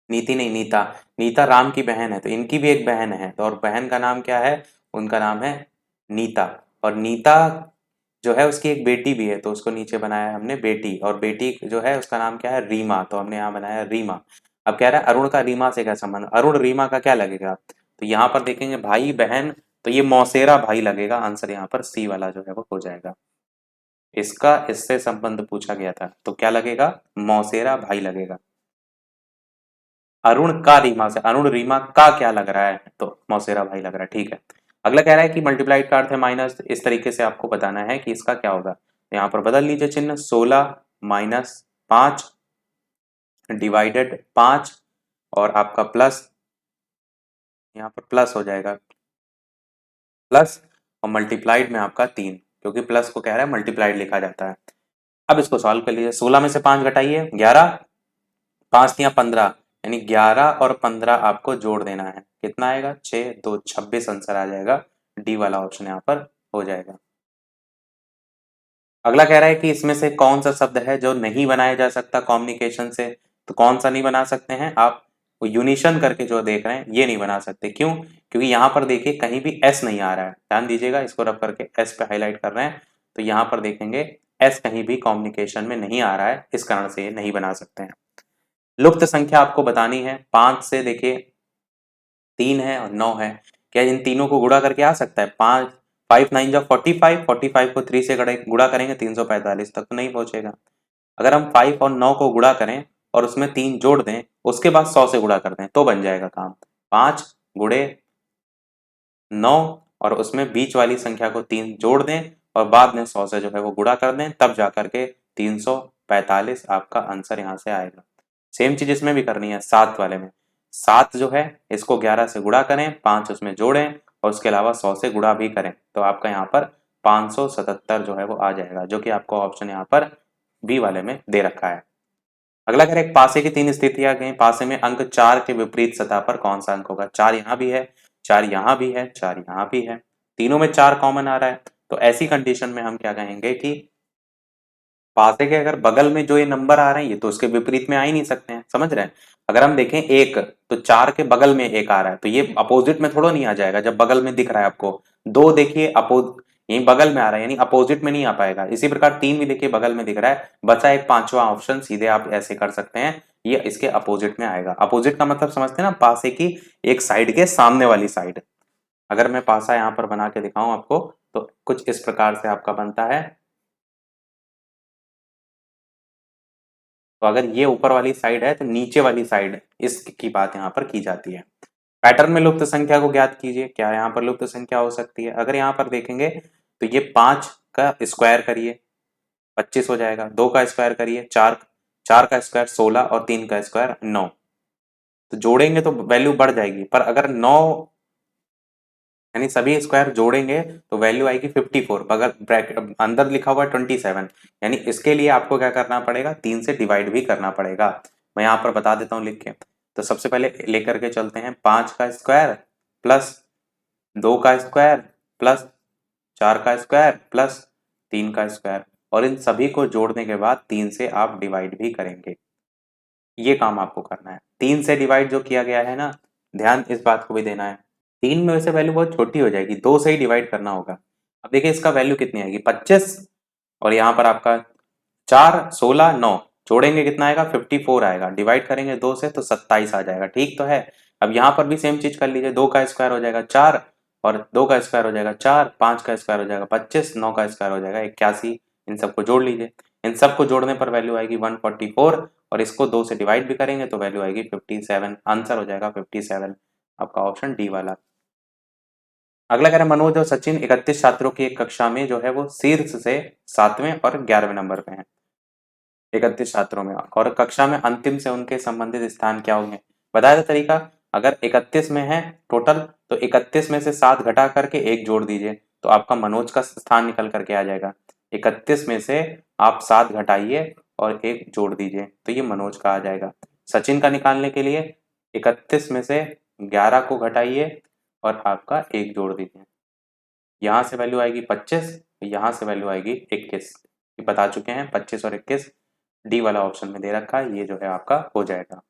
नीति नहीं नीता, नीता राम की बहन है, तो इनकी भी एक बहन है, तो और बहन का नाम क्या है, उनका नाम है नीता, और नीता जो है उसकी एक बेटी भी है, तो उसको नीचे बनाया है हमने बेटी, और बेटी जो है उसका नाम क्या है, रीमा, तो हमने यहाँ बनाया रीमा। अब कह रहा है अरुण का रीमा से क्या संबंध, अरुण रीमा का क्या लगेगा, तो यहाँ पर देखेंगे भाई बहन, तो ये मौसेरा भाई लगेगा, आंसर यहाँ पर सी वाला जो है वो हो जाएगा। इसका इससे संबंध पूछा गया था, तो क्या लगेगा, मौसेरा भाई लगेगा। अरुण का रीमा से, अरुण रीमा का क्या लग रहा है, तो मौसेरा भाई लग रहा है, ठीक है। अगला कह रहा है कि मल्टीप्लाइड का अर्थ है माइनस, इस तरीके से आपको बताना है कि इसका क्या होगा। यहाँ पर बदल लीजिए चिन्ह, 16 माइनस 5 डिवाइडेड 5, और आपका प्लस, यहाँ पर प्लस हो जाएगा, प्लस, और मल्टीप्लाइड में आपका 3, क्योंकि प्लस को कह रहा है मल्टीप्लाइड लिखा जाता है। अब इसको सॉल्व कर लीजिए, 16 में से 5 घटाइए 11, 5 या 15, यानी 11 और 15 आपको जोड़ देना है, कितना आएगा 6 2 26, आंसर आ जाएगा, डी वाला ऑप्शन यहाँ पर हो जाएगा। अगला कह रहा है कि इसमें से कौन सा शब्द है जो नहीं बनाया जा सकता कम्युनिकेशन से, तो कौन सा नहीं बना सकते हैं आप, यूनिशन करके जो देख रहे हैं ये नहीं बना सकते, क्यों, क्योंकि यहाँ पर देखिए कहीं भी एस नहीं आ रहा है, ध्यान दीजिएगा, इसको रब करके एस पे हाईलाइट कर रहे हैं, तो यहाँ पर देखेंगे एस कहीं भी कम्युनिकेशन में नहीं आ रहा है, इस कारण से ये नहीं बना सकते हैं। लुप्त संख्या आपको बतानी है, 5 से देखिए 3 है और 9 है, क्या इन तीनों को गुणा करके आ सकता है, 5 5 9 जा 45, 45 को 3 से गुणा करेंगे 345 तक तो नहीं पहुंचेगा। अगर हम 5 और 9 को गुणा करें और उसमें 3 जोड़ दें, उसके बाद 100 से गुणा कर दें तो बन जाएगा काम, 5 गुणे 9 और उसमें बीच वाली संख्या को 3 जोड़ दें और बाद में 100 से जो है वो गुणा कर दें, तब जाकर के 345 आपका आंसर यहाँ से आएगा। सेम चीज इसमें भी करनी है, 7 वाले में, 7 जो है इसको 11 से गुणा करें, 5 उसमें जोड़ें और उसके अलावा 100 से गुणा भी करें, तो आपका यहाँ पर 577 जो है वो आ जाएगा, जो कि आपको ऑप्शन यहाँ पर बी वाले में दे रखा है। अगला कह रहा है पासे की 3 स्थितियां गई, पासे में अंक 4 के विपरीत सतह पर कौन सा अंक होगा, 4 यहाँ भी है, 4 यहाँ भी है, 4 यहाँ भी है, तीनों में 4 कॉमन आ रहा है, तो ऐसी कंडीशन में हम क्या कहेंगे कि पासे के अगर बगल में जो ये नंबर आ रहे हैं ये तो उसके विपरीत में आ ही नहीं सकते हैं, समझ रहे हैं। अगर हम देखें एक, तो 4 के बगल में एक आ रहा है, तो ये अपोजिट में थोड़ा नहीं आ जाएगा, जब बगल में दिख रहा है आपको, 2 देखिए यही बगल में आ रहा है यानी अपोजिट में नहीं आ पाएगा, इसी प्रकार 3 भी देखिए बगल में दिख रहा है, बचा एक 5वां ऑप्शन, सीधे आप ऐसे कर सकते हैं, ये इसके अपोजिट में आएगा। अपोजिट का मतलब समझते हैं ना, पासे की एक साइड के सामने वाली साइड। अगर मैं पासा यहाँ पर बना के दिखाऊं आपको, तो कुछ इस प्रकार से आपका बनता है, तो अगर ये ऊपर वाली साइड है तो नीचे वाली साइड इसकी बात यहाँ पर की जाती है। पैटर्न में लुप्त संख्या को ज्ञात कीजिए, क्या यहाँ पर लुप्त संख्या हो सकती है, अगर यहाँ पर देखेंगे तो ये 5 का स्क्वायर करिए 25 हो जाएगा, 2 का स्क्वायर करिए 4, 4 का स्क्वायर 16 और 3 का स्क्वायर 9, तो जोड़ेंगे तो वैल्यू बढ़ जाएगी, पर अगर 9 यानी सभी स्क्वायर जोड़ेंगे तो वैल्यू आएगी 54, अगर ब्रैकेट अंदर लिखा हुआ है 27, यानी इसके लिए आपको क्या करना पड़ेगा, 3 से डिवाइड भी करना पड़ेगा। मैं यहाँ पर बता देता हूँ लिख के, तो सबसे पहले लेकर के चलते हैं 5 का स्क्वायर प्लस 2 का स्क्वायर प्लस 4 का स्क्वायर प्लस 3 का स्क्वायर, और इन सभी को जोड़ने के बाद 3 से आप डिवाइड भी करेंगे, ये काम आपको करना है। 3 से डिवाइड जो किया गया है ना, ध्यान इस बात को भी देना है, 3 में वैसे वैल्यू बहुत छोटी हो जाएगी, 2 से ही डिवाइड करना होगा। अब देखिए इसका वैल्यू कितनी आएगी 25, और यहाँ पर आपका 4 16 9 जोड़ेंगे कितना आएगा 54 आएगा, डिवाइड करेंगे 2 से तो 27 आ जाएगा, ठीक तो है। अब यहाँ पर भी सेम चीज कर लीजिए, 2 का स्क्वायर हो जाएगा 4 और 2 का स्क्वायर हो जाएगा 4, 5 का स्क्वायर हो जाएगा 25, 9 का स्क्वायर हो जाएगा 81, इन सबको जोड़ लीजिए, इन सबको जोड़ने पर वैल्यू आएगी 144, और इसको 2 से डिवाइड भी करेंगे तो वैल्यू आएगी 57, आंसर हो जाएगा 57, आपका ऑप्शन डी वाला। अगला कह रहे हैं मनोज और सचिन 31 छात्रों की एक कक्षा में जो है वो शीर्ष से 7वें और 11वें नंबर पे हैं। 31 छात्रों में और कक्षा में अंतिम से उनके संबंधित स्थान क्या होंगे। बताया था तरीका, अगर 31 में है टोटल तो 31 में से 7 घटा करके एक जोड़ दीजिए तो आपका मनोज का स्थान निकल करके आ जाएगा। 31 में से आप 7 घटाइए और एक जोड़ दीजिए तो ये मनोज का आ जाएगा। सचिन का निकालने के लिए 31 में से 11 को घटाइए और आपका एक जोड़ दीजिए। यहाँ से वैल्यू आएगी 25, यहाँ से वैल्यू आएगी 21। ये बता चुके हैं 25 और 21 डी वाला ऑप्शन में दे रखा है, ये जो है आपका हो जाएगा।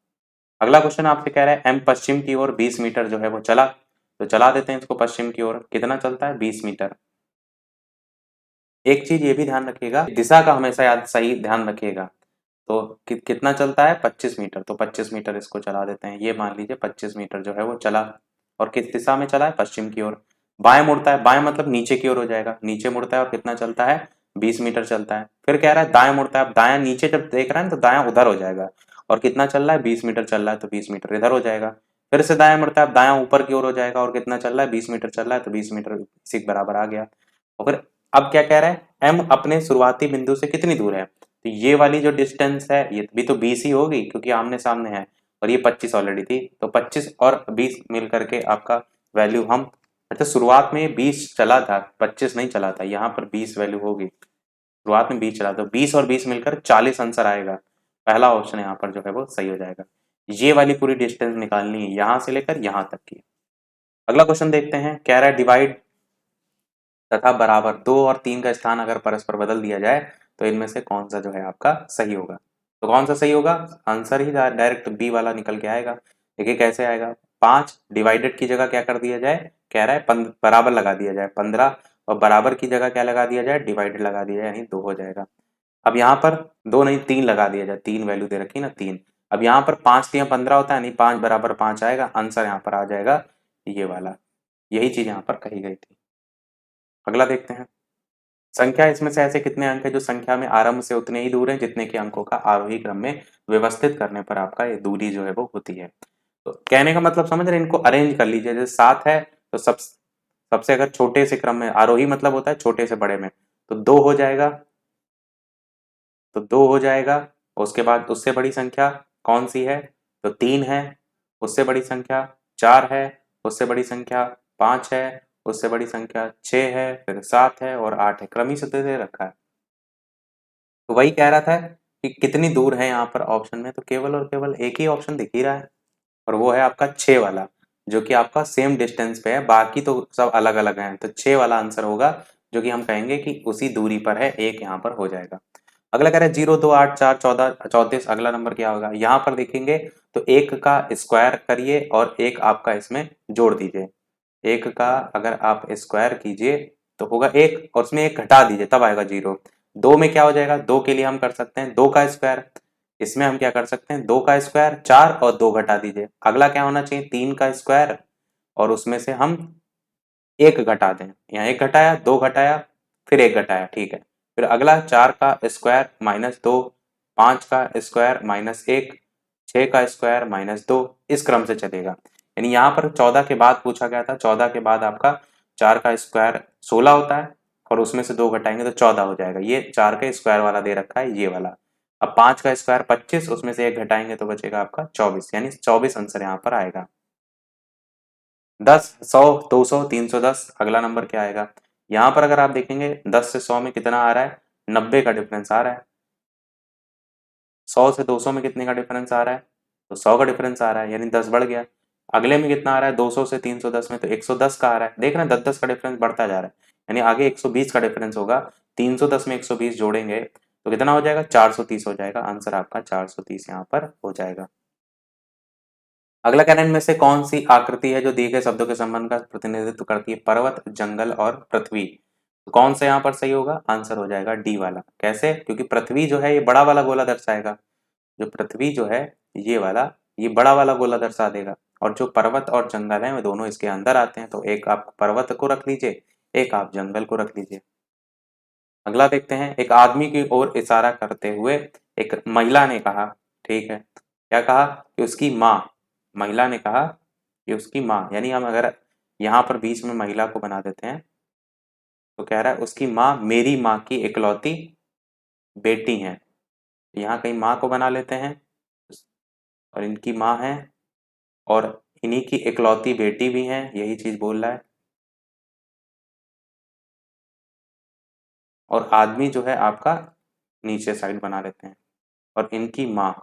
अगला क्वेश्चन आपसे कह रहा है एम पश्चिम की ओर 20 मीटर जो है वो चला, तो चला देते हैं इसको पश्चिम की ओर। कितना चलता है 20 मीटर। एक चीज ये भी ध्यान रखिएगा, दिशा का हमेशा याद सही ध्यान रखिएगा। तो कितना चलता है 25 मीटर, तो 25 मीटर इसको चला देते हैं। ये मान लीजिए 25 मीटर जो है वो चला और किस दिशा में चला है पश्चिम की ओर। बाएं मुड़ता है, बाएं मतलब नीचे की ओर हो जाएगा, नीचे मुड़ता है और कितना चलता है 20 मीटर चलता है। फिर कह रहा है दाएं मुड़ता है, अब दायां नीचे जब देख रहा है तो दायां उधर हो जाएगा और कितना चल रहा है 20 मीटर चल रहा है तो 20 मीटर इधर हो जाएगा। फिर से दायां मुड़ता है, अब दायां ऊपर की ओर हो जाएगा और कितना चल रहा है 20 मीटर चल रहा है तो 20 मीटर इसी के बराबर आ गया। और फिर अब क्या कह रहा है एम अपने शुरुआती बिंदु से कितनी दूर है, तो ये वाली जो डिस्टेंस है ये भी तो 20 ही होगी क्योंकि आमने सामने है और ये 25 ऑलरेडी थी, तो 25 और 20 मिल करके आपका वैल्यू हम, अच्छा शुरुआत में 20 चला था 25 नहीं चला था, यहाँ पर 20 वैल्यू होगी, शुरुआत में 20 चला तो 20 और 20 मिलकर 40 आंसर आएगा। पहला ऑप्शन यहाँ पर जो है वो सही हो जाएगा। ये वाली पूरी डिस्टेंस निकालनी है यहाँ से लेकर यहाँ तक की। अगला क्वेश्चन देखते हैं, कह रहा है डिवाइड तथा बराबर 2 और 3 का स्थान अगर परस्पर बदल दिया जाए तो इनमें से कौन सा जो है आपका सही होगा। तो कौन सा सही होगा, आंसर ही डायरेक्ट बी वाला निकल के आएगा। देखिए कैसे आएगा, 5 डिवाइडेड की जगह क्या कर दिया जाए, कह रहा है बराबर लगा दिया जाए 15 और बराबर की जगह क्या लगा दिया जाए डिवाइडेड लगा दिया जाए, यानी 2 हो जाएगा। अब यहाँ पर 2 नहीं 3 लगा दिया जाए, 3 वैल्यू दे रखी ना 3। अब यहाँ पर 5 दिया 15 होता है, यानी 5 बराबर 5 आएगा, आंसर यहाँ पर आ जाएगा ये वाला। यही चीज यहाँ पर कही गई थी। अगला देखते हैं, संख्या इसमें से ऐसे कितने अंक है जो संख्या में आरंभ से उतने ही दूर हैं जितने के अंकों का आरोही क्रम में व्यवस्थित करने पर आपका ये दूरी जो है वो होती है। तो कहने का मतलब समझ रहे हैं, इनको अरेंज कर लीजिए। जैसे 7 है तो सबसे अगर छोटे से क्रम में, आरोही मतलब होता है छोटे से बड़े में, तो 2 हो जाएगा, तो 2 हो जाएगा। उसके बाद उससे बड़ी संख्या कौन सी है, तो 3 है। उससे बड़ी संख्या 4 है। उससे बड़ी संख्या 5 है। उससे बड़ी संख्या 6 है, फिर 7 है और 8 है, क्रम ही से दे रखा है। तो वही कह रहा था कि कितनी दूर है यहाँ पर ऑप्शन में, तो केवल और केवल एक ही ऑप्शन दिख ही रहा है और वो है आपका 6 वाला, जो कि आपका सेम डिस्टेंस पे है, बाकी तो सब अलग अलग हैं। तो 6 वाला आंसर होगा जो कि हम कहेंगे कि उसी दूरी पर है, एक यहाँ पर हो जाएगा। अगला कह रहा है 0 2 8 4 14 34, अगला नंबर क्या होगा। यहाँ पर देखेंगे तो एक का स्क्वायर करिए और एक आपका इसमें जोड़ दीजिए। एक का अगर आप स्क्वायर कीजिए तो होगा एक और उसमें एक घटा दीजिए तब आएगा 0। 2 में क्या हो जाएगा, 2 के लिए हम कर सकते हैं 2 का स्क्वायर, इसमें हम क्या कर सकते हैं 2 का स्क्वायर, 4 और 2 घटा दीजिए। अगला क्या होना चाहिए 3 का स्क्वायर और उसमें से हम एक घटा दें, यहाँ एक घटाया 2 घटाया फिर एक घटाया, ठीक है। फिर अगला 4 का स्क्वायर -2, 5 का स्क्वायर -1, 6 का स्क्वायर -2, इस क्रम से चलेगा। यानी यहाँ पर 14 के बाद पूछा गया था, 14 के बाद आपका 4 का स्क्वायर 16 होता है और उसमें से 2 घटाएंगे तो 14 हो जाएगा। ये 4 के स्क्वायर वाला दे रखा है ये वाला। अब 5 का स्क्वायर 25, उसमें से एक घटाएंगे तो बचेगा आपका 24, यानी 24 आंसर यहाँ पर आएगा। 10 100 200 310, अगला नंबर क्या आएगा। यहाँ पर अगर आप देखेंगे 10 से 100 में कितना आ रहा है, 90 का डिफरेंस आ रहा है। 100 से 200 में कितने का डिफरेंस आ रहा है, तो 100 का डिफरेंस आ रहा है, यानी 10 बढ़ गया। अगले में कितना आ रहा है 200 से 310 में, तो 110 का आ रहा है। देख रहे हैं 10 10 का डिफरेंस बढ़ता जा रहा है, यानी आगे 120 का डिफरेंस होगा। 310 में 120 जोड़ेंगे तो कितना हो जाएगा 430 हो जाएगा, आंसर आपका 430 यहाँ पर हो जाएगा। अगला कहना में से कौन सी आकृति है जो दिए गए शब्दों के संबंध का प्रतिनिधित्व करती है, पर्वत जंगल और पृथ्वी। तो कौन सा यहाँ पर सही होगा, आंसर हो जाएगा डी वाला। कैसे, क्योंकि पृथ्वी जो है ये बड़ा वाला गोला दर्शाएगा, जो पृथ्वी जो है ये वाला, ये बड़ा वाला गोला दर्शा देगा और जो पर्वत और जंगल है वे दोनों इसके अंदर आते हैं। तो एक आप पर्वत को रख लीजिए, एक आप जंगल को रख लीजिए। अगला देखते हैं, एक आदमी की ओर इशारा करते हुए एक महिला ने कहा, ठीक है, क्या कहा कि उसकी माँ, महिला ने कहा कि उसकी माँ, यानी हम अगर यहाँ पर बीच में महिला को बना देते हैं। तो कह रहा है उसकी माँ मेरी माँ की इकलौती बेटी है। यहाँ कहीं माँ को बना लेते हैं और इनकी माँ है और इन्हीं की इकलौती बेटी भी है, यही चीज बोल रहा है। और आदमी जो है आपका नीचे साइड बना लेते हैं और इनकी माँ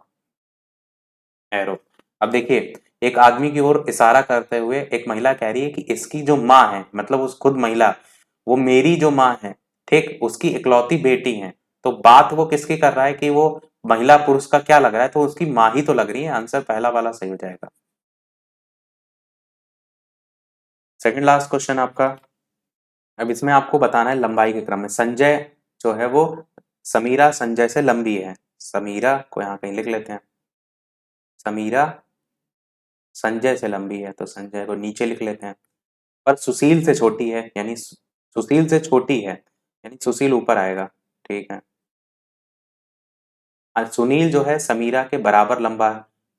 एरो। अब देखिए एक आदमी की ओर इशारा करते हुए एक महिला कह रही है कि इसकी जो माँ है, मतलब उस खुद महिला, वो मेरी जो माँ है, ठीक, उसकी इकलौती बेटी है। तो बात वो किसकी कर रहा है कि वो महिला पुरुष का क्या लग रहा है, तो उसकी माँ ही तो लग रही है। आंसर पहला वाला सही हो जाएगा। सेकंड लास्ट क्वेश्चन आपका। अब इसमें आपको बताना है लंबाई के क्रम में। संजय जो है वो समीरा संजय से लंबी है। समीरा को यहाँ कहीं लिख लेते हैं। समीरा संजय से लंबी है तो संजय को नीचे लिख लेते हैं। पर सुशील से छोटी है, यानी सुशील से छोटी है, यानी सुशील ऊपर आएगा। ठीक है। और सुनील जो है समीरा के बराबर लंबा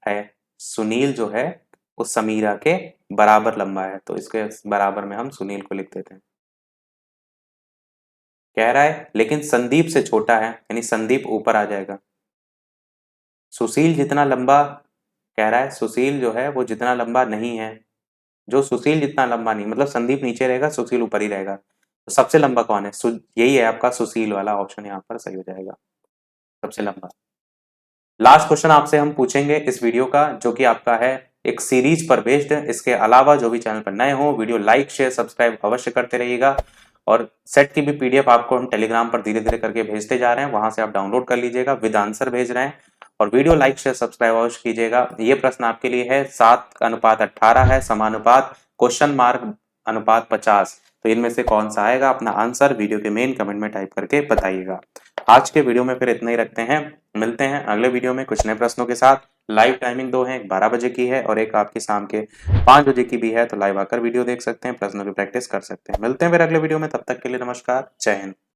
है। सुनील जो है वो समीरा के बराबर लंबा है, तो इसके बराबर में हम सुनील को लिख देते हैं। कह रहा है लेकिन संदीप से छोटा है, यानी संदीप ऊपर आ जाएगा। सुशील जितना लंबा, कह रहा है सुशील जो है वो जितना लंबा नहीं है। जो सुशील जितना लंबा नहीं, मतलब संदीप नीचे रहेगा, सुशील ऊपर ही रहेगा। तो सबसे लंबा कौन है? यही है आपका सुशील वाला ऑप्शन, यहाँ पर सही हो जाएगा, सबसे लंबा। लास्ट क्वेश्चन आपसे हम पूछेंगे इस वीडियो का, जो कि आपका है एक सीरीज पर बेस्ड है। इसके अलावा जो भी चैनल पर नए हो, वीडियो लाइक शेयर सब्सक्राइब अवश्य करते रहिएगा। और सेट की भी पीडीएफ आपको हम टेलीग्राम पर धीरे धीरे करके भेजते जा रहे हैं, वहां से आप डाउनलोड कर लीजिएगा, विद आंसर भेज रहे हैं। और वीडियो लाइक शेयर सब्सक्राइब अवश्य कीजिएगा। ये प्रश्न आपके लिए है 7:18 है समानुपात क्वेश्चन मार्क अनुपात 50। तो इनमें से कौन सा आएगा? अपना आंसर वीडियो के मेन कमेंट में टाइप करके बताइएगा। आज के वीडियो में फिर इतना ही रखते हैं। मिलते हैं अगले वीडियो में कुछ नए प्रश्नों के साथ। लाइव टाइमिंग 2 है, एक 12 बजे की है और एक आपकी शाम के 5 बजे की भी है। तो लाइव आकर वीडियो देख सकते हैं, प्रश्नों की प्रैक्टिस कर सकते हैं। मिलते हैं फिर अगले वीडियो में, तब तक के लिए नमस्कार, जय हिंद।